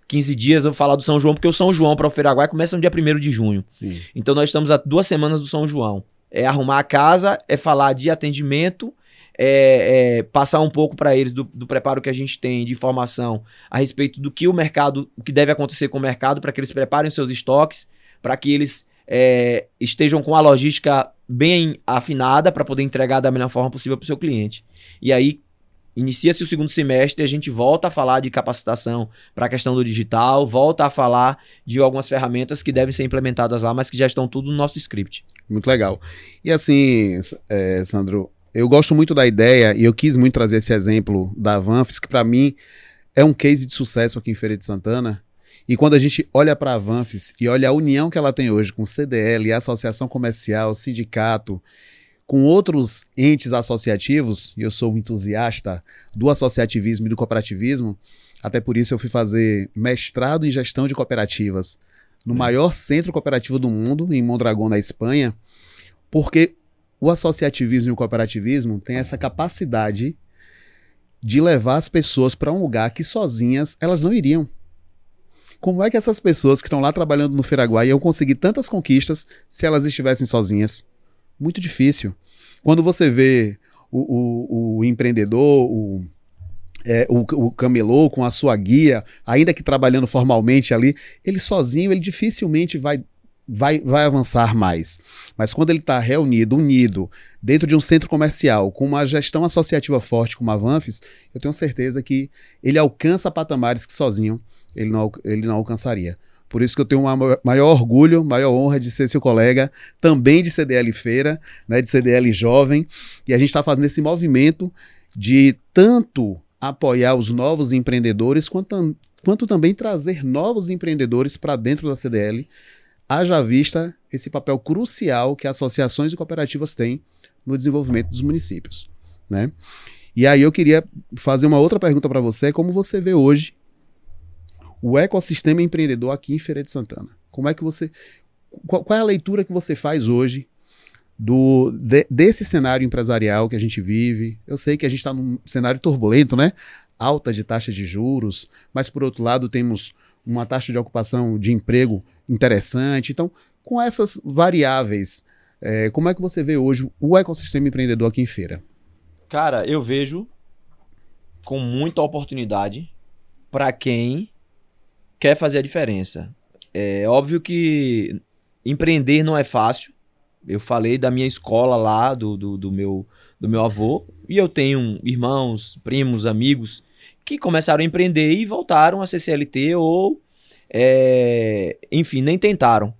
15 dias, eu vou falar do São João, porque o São João para o Feiraguai começa no dia 1º de junho. Sim. Então nós estamos há 2 semanas do São João. É arrumar a casa, é falar de atendimento, passar um pouco para eles do preparo que a gente tem de informação a respeito do que o mercado, o que deve acontecer com o mercado, para que eles preparem seus estoques, para que eles estejam com a logística bem afinada para poder entregar da melhor forma possível para o seu cliente. E aí inicia-se o 2º semestre, a gente volta a falar de capacitação para a questão do digital, volta a falar de algumas ferramentas que devem ser implementadas lá, mas que já estão tudo no nosso script. Muito legal. E assim, Sandro, eu gosto muito da ideia e eu quis muito trazer esse exemplo da Avanfis, que para mim é um case de sucesso aqui em Feira de Santana. E quando a gente olha para a Avanfis e olha a união que ela tem hoje com o CDL, a Associação Comercial, Sindicato, com outros entes associativos, e eu sou um entusiasta do associativismo e do cooperativismo, até por isso eu fui fazer mestrado em gestão de cooperativas no maior centro cooperativo do mundo, em Mondragón, na Espanha, porque o associativismo e o cooperativismo têm essa capacidade de levar as pessoas para um lugar que sozinhas elas não iriam. Como é que essas pessoas que estão lá trabalhando no Feiraguai iam conseguir tantas conquistas se elas estivessem sozinhas? Muito difícil. Quando você vê o empreendedor, o camelô com a sua guia, ainda que trabalhando formalmente ali, ele sozinho, ele dificilmente vai avançar mais. Mas quando ele está reunido, unido, dentro de um centro comercial, com uma gestão associativa forte como a Avanfis, eu tenho certeza que ele alcança patamares que sozinho ele não alcançaria. Por isso que eu tenho maior orgulho, maior honra de ser seu colega, também de CDL Feira, né, de CDL Jovem, e a gente está fazendo esse movimento de tanto apoiar os novos empreendedores, quanto também trazer novos empreendedores para dentro da CDL, haja vista esse papel crucial que associações e cooperativas têm no desenvolvimento dos municípios, né? E aí eu queria fazer uma outra pergunta para você, como você vê hoje o ecossistema empreendedor aqui em Feira de Santana? Como é que qual é a leitura que você faz hoje desse cenário empresarial que a gente vive? Eu sei que a gente está num cenário turbulento, né? Alta de taxa de juros, mas por outro lado temos uma taxa de ocupação de emprego interessante. Então, com essas variáveis, como é que você vê hoje o ecossistema empreendedor aqui em Feira? Cara, eu vejo com muita oportunidade para quem quer fazer a diferença. É óbvio que empreender não é fácil, Eu falei da minha escola lá, do meu avô, e eu tenho irmãos, primos, amigos que começaram a empreender e voltaram a ser CLT ou, enfim, nem tentaram.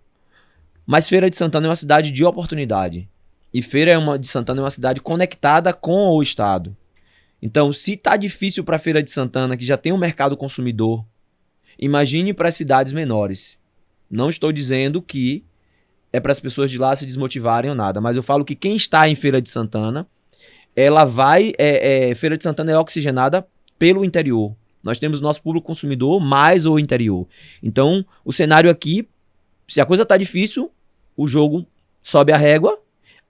Mas Feira de Santana é uma cidade de oportunidade. E Feira de Santana é uma cidade conectada com o Estado. Então, se tá difícil para Feira de Santana, que já tem um mercado consumidor, imagine para as cidades menores. Não estou dizendo que é para as pessoas de lá se desmotivarem ou nada, mas eu falo que quem está em Feira de Santana, ela vai... Feira de Santana é oxigenada pelo interior. Nós temos nosso público consumidor mais o interior. Então, o cenário aqui, se a coisa tá difícil, o jogo sobe a régua.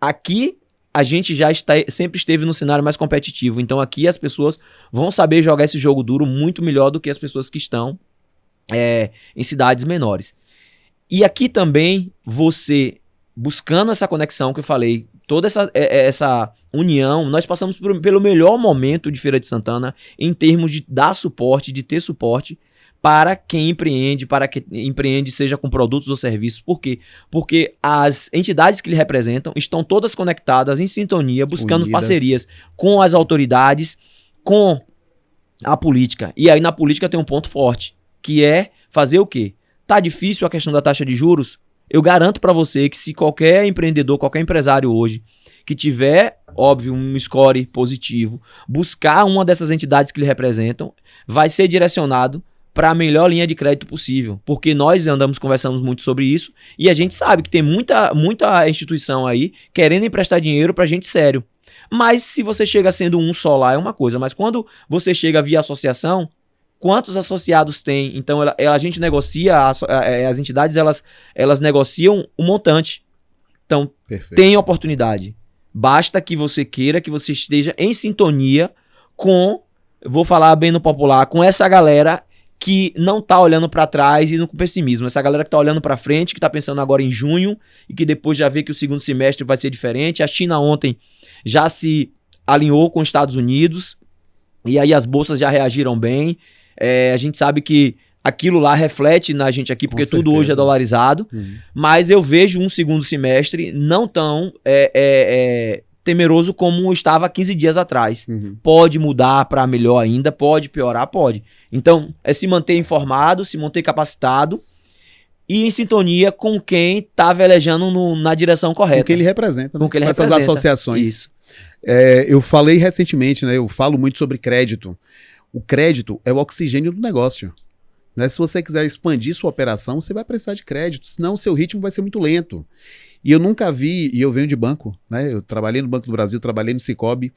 Aqui, a gente já sempre esteve no cenário mais competitivo. Então, aqui as pessoas vão saber jogar esse jogo duro muito melhor do que as pessoas que estão em cidades menores. E aqui também, você buscando essa conexão que eu falei, toda essa união, nós passamos pelo melhor momento de Feira de Santana em termos de dar suporte, de ter suporte para quem empreende, seja com produtos ou serviços. Por quê? Porque as entidades que lhe representam estão todas conectadas, em sintonia, buscando Unidas. Parcerias com as autoridades, com a política. E aí na política tem um ponto forte, que é fazer o quê? Tá difícil a questão da taxa de juros? Eu garanto para você que se qualquer empreendedor, qualquer empresário hoje que tiver, óbvio, um score positivo, buscar uma dessas entidades que lhe representam, vai ser direcionado para a melhor linha de crédito possível. Porque nós conversamos muito sobre isso e a gente sabe que tem muita instituição aí querendo emprestar dinheiro para gente sério. Mas se você chega sendo um só lá é uma coisa, mas quando você chega via associação, quantos associados tem? Então a gente negocia, as entidades elas negociam o montante. Então Perfeito. tem oportunidade. Basta que você queira, que você esteja em sintonia com, vou falar bem no popular, com essa galera que não tá olhando para trás e com pessimismo. Essa galera que tá olhando para frente, que tá pensando agora em junho e que depois já vê que o segundo semestre vai ser diferente. A China ontem já se alinhou com os Estados Unidos e aí as bolsas já reagiram bem. A gente sabe que aquilo lá reflete na gente aqui, porque tudo hoje é dolarizado. Mas eu vejo um segundo semestre não tão temeroso como estava 15 dias atrás. Pode mudar para melhor ainda, pode piorar, pode. Então, é se manter informado, se manter capacitado e em sintonia com quem está velejando na direção correta. Com quem ele representa, né? Com quem ele essas representa. Associações. Isso. Eu falei recentemente, né? Eu falo muito sobre crédito. O crédito é o oxigênio do negócio. Né? Se você quiser expandir sua operação, você vai precisar de crédito, senão o seu ritmo vai ser muito lento. E eu nunca vi, e eu venho de banco, né? Eu trabalhei no Banco do Brasil, trabalhei no Sicoob,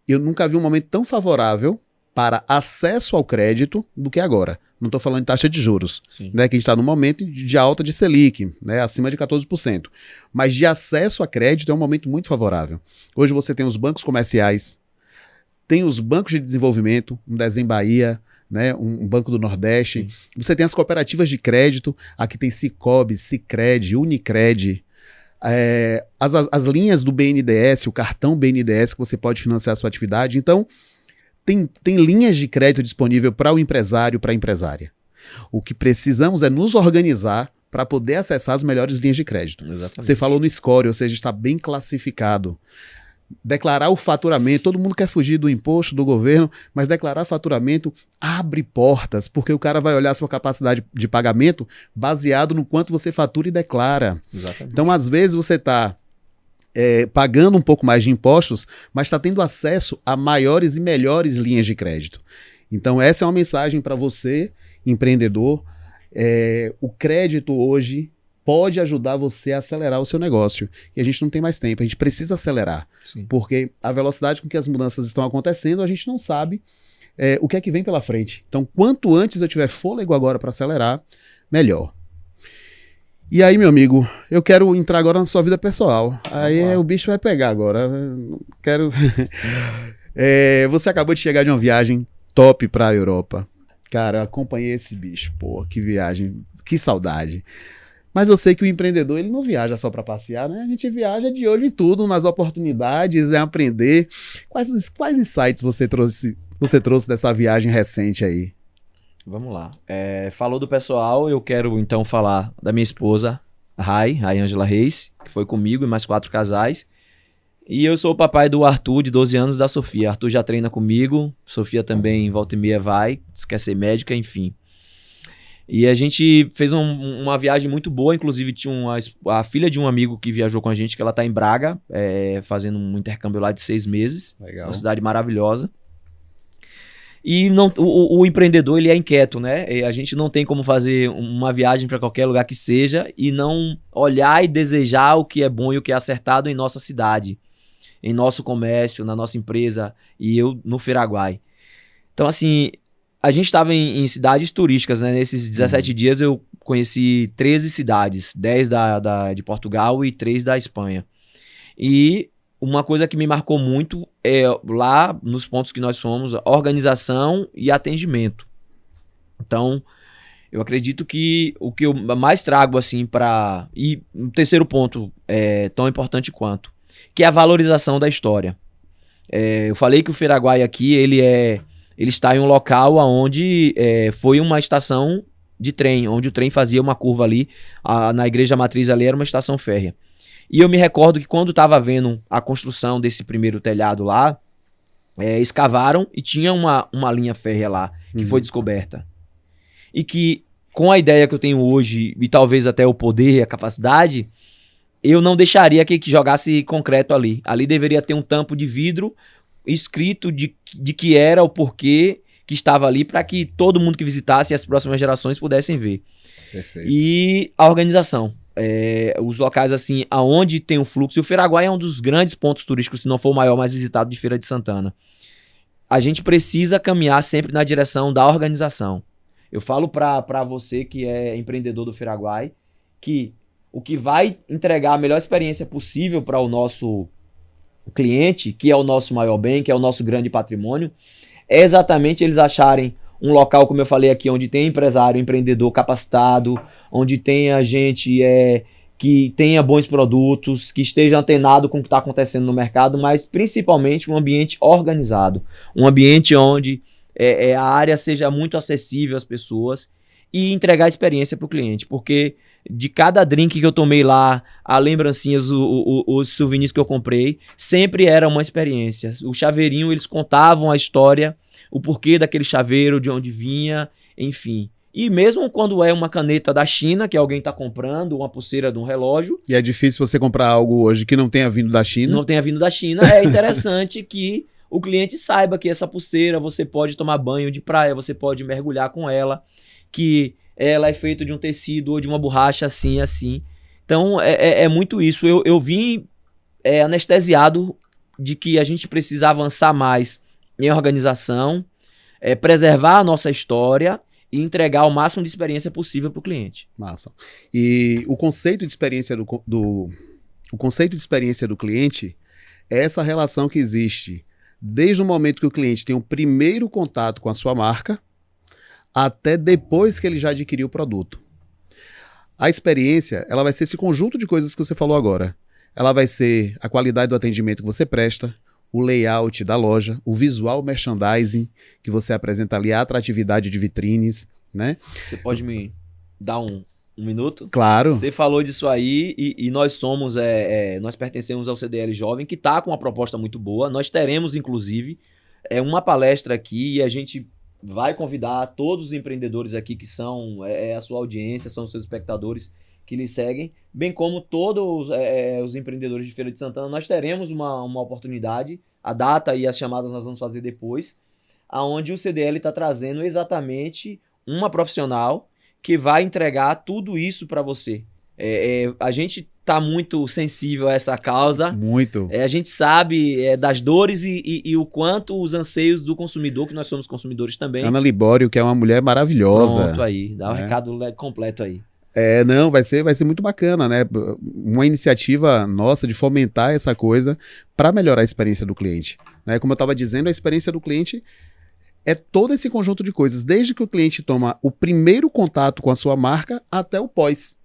eu nunca vi um momento tão favorável para acesso ao crédito do que agora. Não estou falando de taxa de juros, né? Que a gente está num momento de alta de Selic, né? Acima de 14%. Mas de acesso a crédito é um momento muito favorável. Hoje você tem os bancos comerciais, tem os bancos de desenvolvimento, um Dezem Bahia, né, um Banco do Nordeste. Você tem as cooperativas de crédito, aqui tem Sicoob, Sicredi, Unicred, as linhas do BNDES, o cartão BNDES que você pode financiar a sua atividade. Então, tem linhas de crédito disponível para o empresário, para a empresária. O que precisamos é nos organizar para poder acessar as melhores linhas de crédito. Exatamente. Você falou no score, ou seja, está bem classificado. Declarar o faturamento, todo mundo quer fugir do imposto, do governo, mas declarar faturamento abre portas, porque o cara vai olhar a sua capacidade de pagamento baseado no quanto você fatura e declara. Exatamente. Então, às vezes, você está pagando um pouco mais de impostos, mas está tendo acesso a maiores e melhores linhas de crédito. Então, essa é uma mensagem para você, empreendedor. O crédito hoje pode ajudar você a acelerar o seu negócio. E a gente não tem mais tempo, a gente precisa acelerar. Sim. Porque a velocidade com que as mudanças estão acontecendo, a gente não sabe o que é que vem pela frente. Então, quanto antes eu tiver fôlego agora para acelerar, melhor. E aí, meu amigo, eu quero entrar agora na sua vida pessoal. Aí o bicho vai pegar agora. Quero... você acabou de chegar de uma viagem top para a Europa. Cara, eu acompanhei esse bicho. Pô, que viagem, que saudade. Mas eu sei que o empreendedor, ele não viaja só para passear, né? A gente viaja de olho em tudo, nas oportunidades, aprender. Quais insights você trouxe dessa viagem recente aí? Vamos lá. Falou do pessoal, eu quero então falar da minha esposa, Rai Ângela Reis, que foi comigo e mais 4 casais. E eu sou o papai do Arthur, de 12 anos, da Sofia. Arthur já treina comigo, Sofia também, volta e meia vai, quer ser médica, enfim. E a gente fez uma viagem muito boa, inclusive tinha a filha de um amigo que viajou com a gente, que ela tá em Braga, fazendo um intercâmbio lá de 6 meses. Legal. Uma cidade maravilhosa. E o empreendedor, ele é inquieto, né? E a gente não tem como fazer uma viagem para qualquer lugar que seja e não olhar e desejar o que é bom e o que é acertado em nossa cidade, em nosso comércio, na nossa empresa, e eu no Feraguai. Então, assim, a gente estava em cidades turísticas, né? Nesses 17 dias eu conheci 13 cidades, 10 de Portugal e 3 da Espanha. E uma coisa que me marcou muito é lá nos pontos que nós fomos, organização e atendimento. Então, eu acredito que o que eu mais trago, assim, E o terceiro ponto é tão importante quanto, que é a valorização da história. Eu falei que o Feraguai aqui, ele está em um local onde foi uma estação de trem, onde o trem fazia uma curva ali, na igreja matriz ali era uma estação férrea. E eu me recordo que quando estava vendo a construção desse primeiro telhado lá, escavaram e tinha uma linha férrea lá, que foi descoberta. E que, com a ideia que eu tenho hoje, e talvez até o poder, a capacidade, eu não deixaria que jogasse concreto ali. Ali deveria ter um tampo de vidro escrito de que era o porquê que estava ali, para que todo mundo que visitasse e as próximas gerações pudessem ver. Perfeito. E a organização. Os locais assim, aonde tem o fluxo. E o Feraguai é um dos grandes pontos turísticos, se não for o maior, mais visitado de Feira de Santana. A gente precisa caminhar sempre na direção da organização. Eu falo para você que é empreendedor do Feraguai, que o que vai entregar a melhor experiência possível para o nosso cliente, que é o nosso maior bem, que é o nosso grande patrimônio, é exatamente eles acharem um local, como eu falei aqui, onde tem empresário, empreendedor capacitado, onde tenha gente que tenha bons produtos, que esteja antenado com o que está acontecendo no mercado, mas principalmente um ambiente organizado, um ambiente onde a área seja muito acessível às pessoas e entregar experiência para o cliente, porque de cada drink que eu tomei lá, as lembrancinhas, os souvenirs que eu comprei, sempre era uma experiência. O chaveirinho, eles contavam a história, o porquê daquele chaveiro, de onde vinha, enfim. E mesmo quando é uma caneta da China, que alguém está comprando, uma pulseira de um relógio... E é difícil você comprar algo hoje que não tenha vindo da China. Não tenha vindo da China. É interessante que o cliente saiba que essa pulseira você pode tomar banho de praia, você pode mergulhar com ela, que ela é feita de um tecido ou de uma borracha assim, assim. Então, é muito isso. Eu vim anestesiado de que a gente precisa avançar mais em organização, preservar a nossa história e entregar o máximo de experiência possível para o cliente. Massa. E o conceito de experiência o conceito de experiência do cliente é essa relação que existe desde o momento que o cliente tem o primeiro contato com a sua marca até depois que ele já adquiriu o produto. A experiência, ela vai ser esse conjunto de coisas que você falou agora. Ela vai ser a qualidade do atendimento que você presta, o layout da loja, o visual merchandising que você apresenta ali, a atratividade de vitrines, né? Você pode me dar um minuto? Claro. Você falou disso aí e nós somos, nós pertencemos ao CDL Jovem, que está com uma proposta muito boa. Nós teremos, inclusive, uma palestra aqui e a gente vai convidar todos os empreendedores aqui que são a sua audiência, são os seus espectadores que lhe seguem, bem como todos os empreendedores de Feira de Santana. Nós teremos uma oportunidade, a data e as chamadas nós vamos fazer depois, aonde o CDL está trazendo exatamente uma profissional que vai entregar tudo isso para você. A gente está muito sensível a essa causa. Muito. A gente sabe das dores e o quanto os anseios do consumidor, que nós somos consumidores também. Ana Libório, que é uma mulher maravilhosa. Pronto aí, dá o recado completo aí. Não, vai ser muito bacana, né? Uma iniciativa nossa de fomentar essa coisa para melhorar a experiência do cliente, né? Como eu estava dizendo, a experiência do cliente é todo esse conjunto de coisas, desde que o cliente toma o primeiro contato com a sua marca até o pós.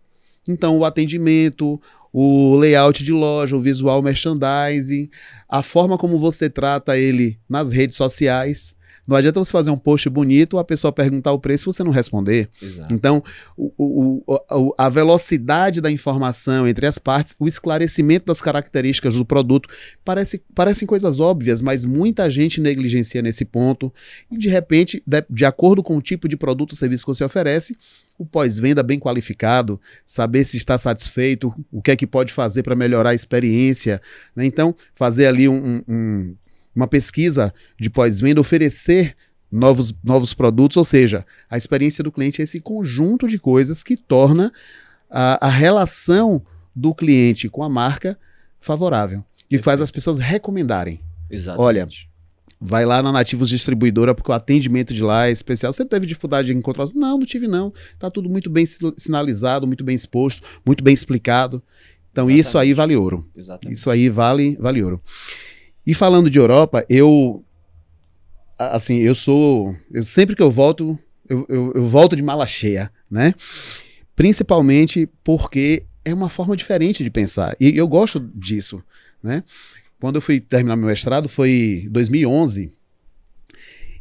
Então, o atendimento, o layout de loja, o visual merchandising, a forma como você trata ele nas redes sociais, Não adianta você fazer um post bonito, a pessoa perguntar o preço e você não responder. Exato. Então, a velocidade da informação entre as partes, o esclarecimento das características do produto, parecem coisas óbvias, mas muita gente negligencia nesse ponto. E, de repente, de acordo com o tipo de produto ou serviço que você oferece, o pós-venda bem qualificado, saber se está satisfeito, o que é que pode fazer para melhorar a experiência, né? Então, fazer ali uma pesquisa de pós-venda, oferecer novos produtos, ou seja, a experiência do cliente é esse conjunto de coisas que torna a relação do cliente com a marca favorável e faz as pessoas recomendarem. Exatamente. Olha, vai lá na Nativos Distribuidora, porque o atendimento de lá é especial. Você teve dificuldade de encontrar? Não tive não. Tá tudo muito bem sinalizado, muito bem exposto, muito bem explicado. Então isso aí vale ouro. Exatamente. Isso aí vale ouro. E falando de Europa, eu sempre que eu volto, eu volto de mala cheia, né? Principalmente porque é uma forma diferente de pensar. E eu gosto disso, né? Quando eu fui terminar meu mestrado foi em 2011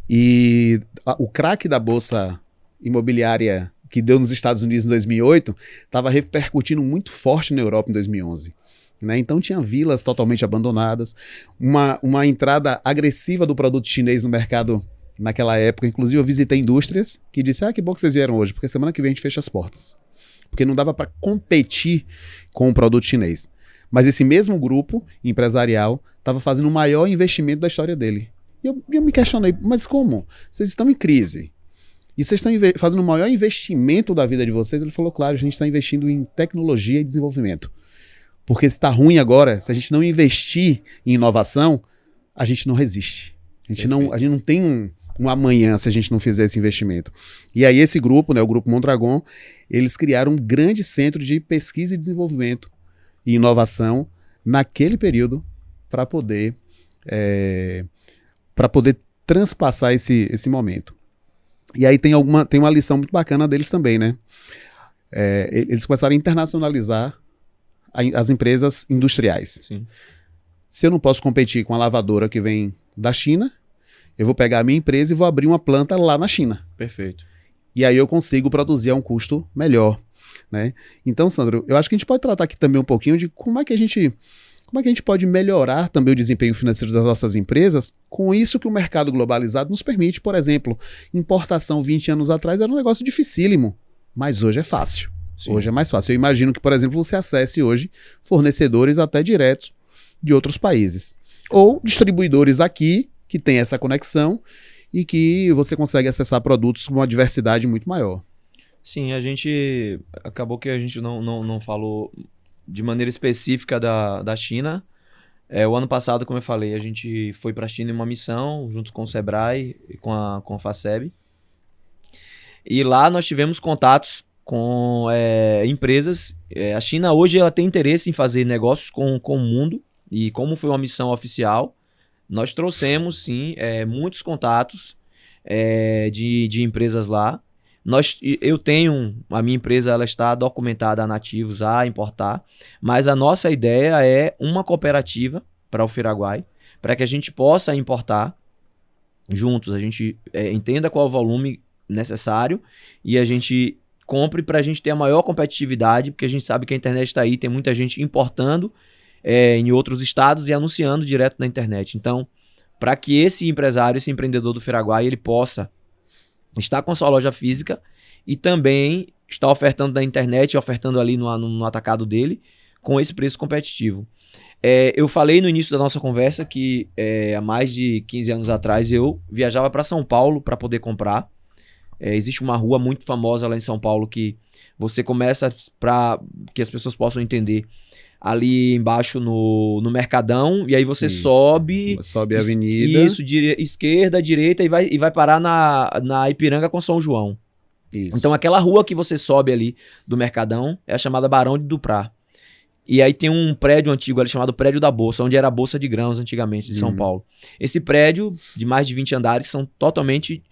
e o craque da bolsa imobiliária que deu nos Estados Unidos em 2008 estava repercutindo muito forte na Europa em 2011. Né? Então tinha vilas totalmente abandonadas, uma entrada agressiva do produto chinês no mercado naquela época. Inclusive eu visitei indústrias que disseram, que bom que vocês vieram hoje, porque semana que vem a gente fecha as portas. Porque não dava para competir com o produto chinês. Mas esse mesmo grupo empresarial estava fazendo o maior investimento da história dele. E eu me questionei, mas como? Vocês estão em crise. E vocês estão fazendo o maior investimento da vida de vocês? Ele falou, claro, a gente está investindo em tecnologia e desenvolvimento. Porque se está ruim agora, se a gente não investir em inovação, a gente não resiste. A gente não tem um amanhã se a gente não fizer esse investimento. E aí esse grupo, né, o Grupo Mondragon, eles criaram um grande centro de pesquisa e desenvolvimento e inovação naquele período para poder transpassar esse momento. E aí tem uma lição muito bacana deles também, né? Eles começaram a internacionalizar as empresas industriais. Sim. Se eu não posso competir com a lavadora que vem da China, eu vou pegar a minha empresa e vou abrir uma planta lá na China. Perfeito. E aí eu consigo produzir a um custo melhor. Né? Então, Sandro, eu acho que a gente pode tratar aqui também um pouquinho de como é que a gente pode melhorar também o desempenho financeiro das nossas empresas com isso que o mercado globalizado nos permite. Por exemplo, importação 20 anos atrás era um negócio dificílimo, mas hoje é fácil. Sim. Hoje é mais fácil. Eu imagino que, por exemplo, você acesse hoje fornecedores até diretos de outros países. Ou distribuidores aqui que tem essa conexão e que você consegue acessar produtos com uma diversidade muito maior. Sim, acabou que a gente não falou de maneira específica da China. O ano passado, como eu falei, a gente foi para a China em uma missão, junto com o Sebrae e com a FACEB. E lá nós tivemos contatos com empresas. A China hoje ela tem interesse em fazer negócios com o mundo, e como foi uma missão oficial, nós trouxemos, sim, muitos contatos de empresas lá. A minha empresa ela está documentada a Nativos a importar, mas a nossa ideia é uma cooperativa para o Firaguai, para que a gente possa importar juntos, a gente entenda qual é o volume necessário e a gente compre para a gente ter a maior competitividade, porque a gente sabe que a internet está aí, tem muita gente importando em outros estados e anunciando direto na internet. Então, para que esse empresário, esse empreendedor do Firaguai, ele possa estar com a sua loja física e também está ofertando na internet, ofertando ali no atacado dele, com esse preço competitivo. Eu falei no início da nossa conversa que há mais de 15 anos atrás eu viajava para São Paulo para poder comprar. Existe uma rua muito famosa lá em São Paulo que você começa, para que as pessoas possam entender, ali embaixo no Mercadão, e aí você sobe a avenida. Isso, esquerda, direita, e vai parar na Ipiranga com São João. Isso. Então aquela rua que você sobe ali do Mercadão é a chamada Barão de Duprá. E aí tem um prédio antigo ali chamado Prédio da Bolsa, onde era a Bolsa de Grãos antigamente de São Paulo. Esse prédio, de mais de 20 andares, são totalmente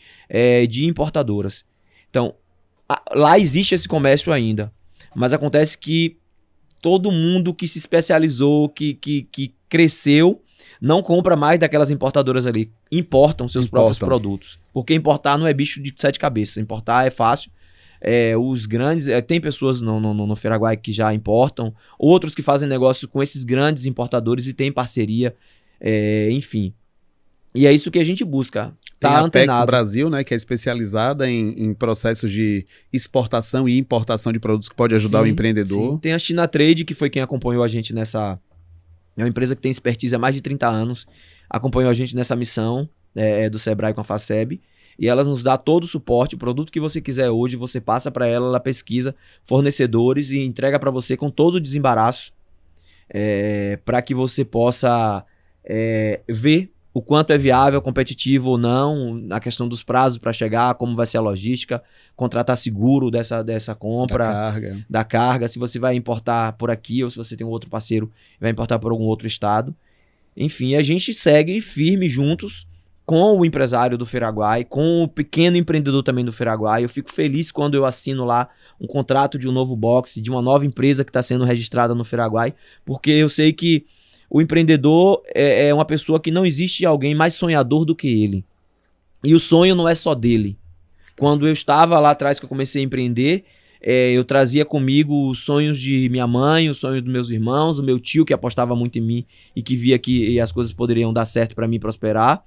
de importadoras. Então, lá existe esse comércio ainda, mas acontece que todo mundo que se especializou, que cresceu, não compra mais daquelas importadoras ali. Importam seus próprios produtos. Porque importar não é bicho de 7 cabeças. Importar é fácil. Os grandes... tem pessoas no Feraguai que já importam. Outros que fazem negócio com esses grandes importadores e tem parceria. Enfim. E é isso que a gente busca. Tem a Apex Brasil, né, que é especializada em processos de exportação e importação de produtos que pode ajudar o empreendedor. Sim. Tem a China Trade, que foi quem acompanhou a gente nessa... É uma empresa que tem expertise há mais de 30 anos. Acompanhou a gente nessa missão do Sebrae com a Faceb. E ela nos dá todo o suporte. O produto que você quiser hoje, você passa para ela, ela pesquisa fornecedores e entrega para você com todo o desembaraço. Para que você possa ver o quanto é viável, competitivo ou não, na questão dos prazos para chegar, como vai ser a logística, contratar seguro dessa compra, da carga, se você vai importar por aqui ou se você tem um outro parceiro vai importar por algum outro estado. Enfim, a gente segue firme juntos com o empresário do Feraguai, com o pequeno empreendedor também do Feraguai. Eu fico feliz quando eu assino lá um contrato de um novo box, de uma nova empresa que está sendo registrada no Feraguai, porque eu sei que o empreendedor é uma pessoa que não existe alguém mais sonhador do que ele. E o sonho não é só dele. Quando eu estava lá atrás que eu comecei a empreender, eu trazia comigo os sonhos de minha mãe, os sonhos dos meus irmãos, do meu tio que apostava muito em mim e que via que as coisas poderiam dar certo para mim prosperar.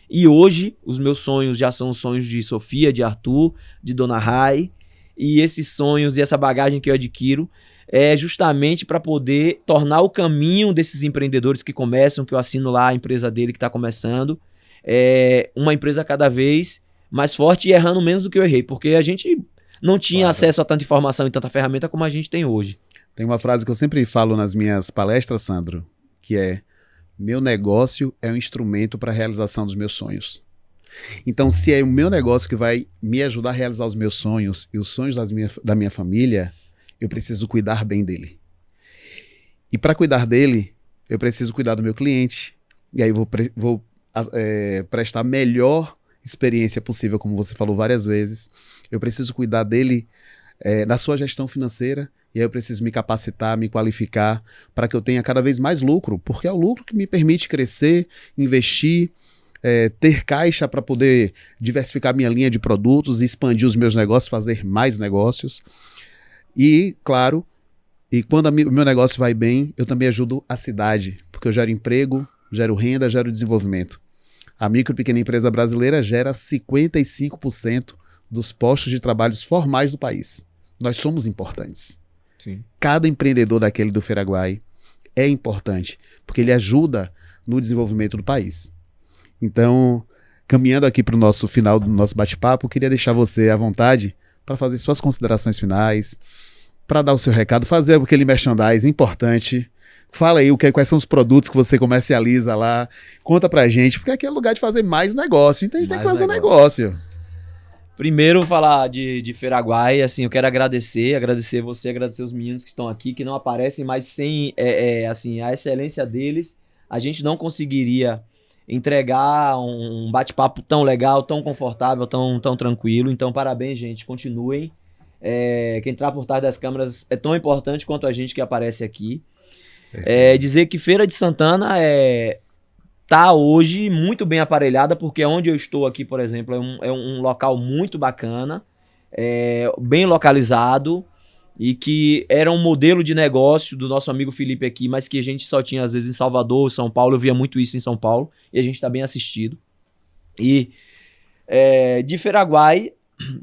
E hoje os meus sonhos já são os sonhos de Sofia, de Arthur, de Dona Rai. E esses sonhos e essa bagagem que eu adquiro é justamente para poder tornar o caminho desses empreendedores que começam, que eu assino lá a empresa dele que está começando, uma empresa cada vez mais forte e errando menos do que eu errei, porque a gente não tinha acesso a tanta informação e tanta ferramenta como a gente tem hoje. Tem uma frase que eu sempre falo nas minhas palestras, Sandro, que é: meu negócio é um instrumento para a realização dos meus sonhos. Então, se é o meu negócio que vai me ajudar a realizar os meus sonhos e os sonhos da minha família, eu preciso cuidar bem dele. E para cuidar dele, eu preciso cuidar do meu cliente. E aí vou prestar a melhor experiência possível, como você falou várias vezes. Eu preciso cuidar dele da sua gestão financeira. E aí eu preciso me capacitar, me qualificar para que eu tenha cada vez mais lucro. Porque é o lucro que me permite crescer, investir, ter caixa para poder diversificar minha linha de produtos, expandir os meus negócios, fazer mais negócios. E, claro, quando o meu negócio vai bem, eu também ajudo a cidade, porque eu gero emprego, gero renda, gero desenvolvimento. A micro e pequena empresa brasileira gera 55% dos postos de trabalho formais do país. Nós somos importantes. Sim. Cada empreendedor daquele do Feraguai é importante, porque ele ajuda no desenvolvimento do país. Então, caminhando aqui para o nosso final do nosso bate-papo, eu queria deixar você à vontade para fazer suas considerações finais, para dar o seu recado, fazer aquele merchandising importante. Fala aí quais são os produtos que você comercializa lá. Conta pra gente, porque aqui é lugar de fazer mais negócio. Então a gente tem que fazer negócio. Primeiro, falar de Feraguai, assim, eu quero agradecer você, agradecer os meninos que estão aqui, que não aparecem, mas sem assim, a excelência deles, a gente não conseguiria entregar um bate-papo tão legal, tão confortável, tão tranquilo. Então, parabéns, gente. Continuem. Quem entrar por trás das câmeras é tão importante quanto a gente que aparece aqui. Dizer que Feira de Santana tá hoje muito bem aparelhada, porque onde eu estou aqui, por exemplo, é um local muito bacana, bem localizado, e que era um modelo de negócio do nosso amigo Felipe aqui, mas que a gente só tinha às vezes em Salvador, São Paulo. Eu via muito isso em São Paulo, e a gente está bem assistido. E de Feraguai,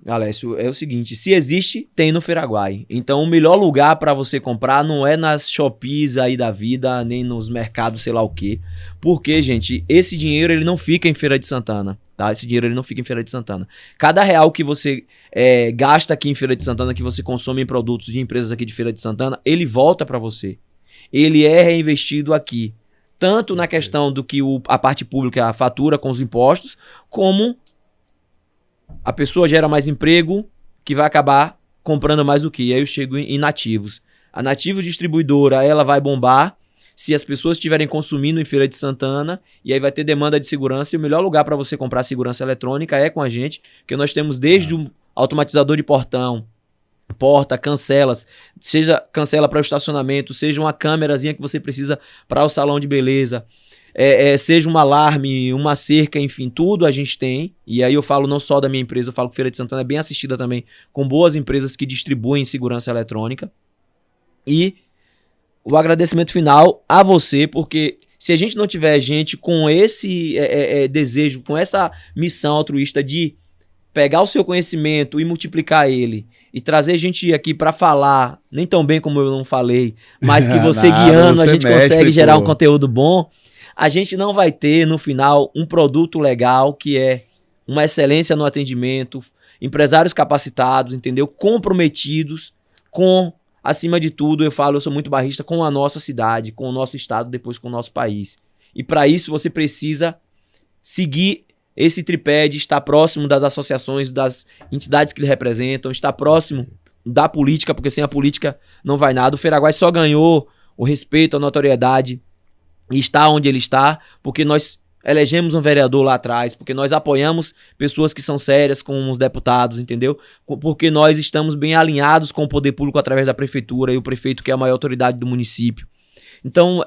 Alessio, é o seguinte: se existe, tem no Feraguai. Então o melhor lugar para você comprar não é nas Shopees aí da vida, nem nos mercados sei lá o quê. Porque, gente, esse dinheiro ele não fica em Feira de Santana, tá? Esse dinheiro ele não fica em Feira de Santana. Cada real que você gasta aqui em Feira de Santana, que você consome em produtos de empresas aqui de Feira de Santana, ele volta para você. Ele é reinvestido aqui. Tanto na questão do que a parte pública fatura com os impostos, como a pessoa gera mais emprego, que vai acabar comprando mais o que? Aí eu chego em Nativos. A Nativos Distribuidora, ela vai bombar se as pessoas estiverem consumindo em Feira de Santana, e aí vai ter demanda de segurança. E o melhor lugar para você comprar segurança eletrônica é com a gente, porque nós temos desde um automatizador de portão, porta, cancelas, seja cancela para o estacionamento, seja uma câmerazinha que você precisa para o salão de beleza, seja um alarme, uma cerca, enfim, tudo a gente tem. E aí eu falo não só da minha empresa, eu falo que Feira de Santana é bem assistida também com boas empresas que distribuem segurança eletrônica. E o agradecimento final a você, porque se a gente não tiver gente com esse desejo, com essa missão altruísta de pegar o seu conhecimento e multiplicar ele, e trazer gente aqui para falar, nem tão bem como eu não falei, mas que você guiando, você a gente consegue gerar um conteúdo bom, a gente não vai ter no final um produto legal que é uma excelência no atendimento, empresários capacitados, entendeu? Comprometidos com, acima de tudo, eu sou muito barrista, com a nossa cidade, com o nosso estado, depois com o nosso país. E para isso você precisa seguir esse tripé de estar próximo das associações, das entidades que lhe representam, estar próximo da política, porque sem a política não vai nada. O Feiraguai só ganhou o respeito, a notoriedade e está onde ele está, porque nós elegemos um vereador lá atrás, porque nós apoiamos pessoas que são sérias como os deputados, entendeu? Porque nós estamos bem alinhados com o poder público através da prefeitura e o prefeito que é a maior autoridade do município. Então,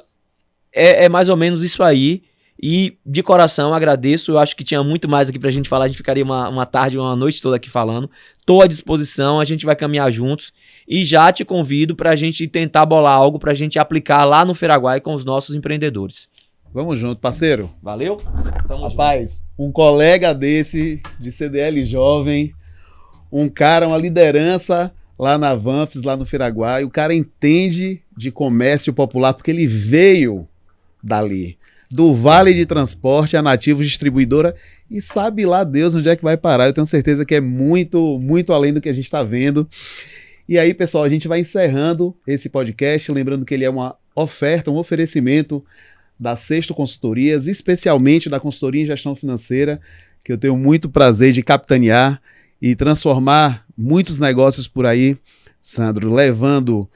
é mais ou menos isso aí. E de coração agradeço, eu acho que tinha muito mais aqui pra gente falar, a gente ficaria uma tarde, uma noite toda aqui falando. Tô à disposição, a gente vai caminhar juntos e já te convido pra gente tentar bolar algo pra gente aplicar lá no Feiraguai com os nossos empreendedores. Vamos junto, parceiro. Valeu? Tamo Rapaz, junto. Um colega desse, de CDL jovem, um cara, uma liderança lá na Vanfis, lá no Feiraguai, o cara entende de comércio popular porque ele veio dali. Do Vale de Transporte, a Nativos Distribuidora, e sabe lá Deus onde é que vai parar. Eu tenho certeza que é muito, muito além do que a gente está vendo. E aí, pessoal, a gente vai encerrando esse podcast, lembrando que ele é uma oferta, um oferecimento da Sexto Consultorias, especialmente da consultoria em gestão financeira, que eu tenho muito prazer de capitanear e transformar muitos negócios por aí, Sandro, levando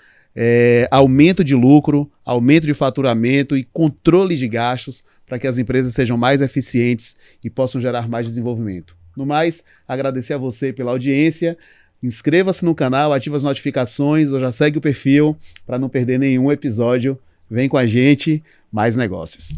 aumento de lucro, aumento de faturamento e controle de gastos para que as empresas sejam mais eficientes e possam gerar mais desenvolvimento. No mais, agradecer a você pela audiência, inscreva-se no canal, ative as notificações ou já segue o perfil para não perder nenhum episódio. Vem com a gente, mais negócios.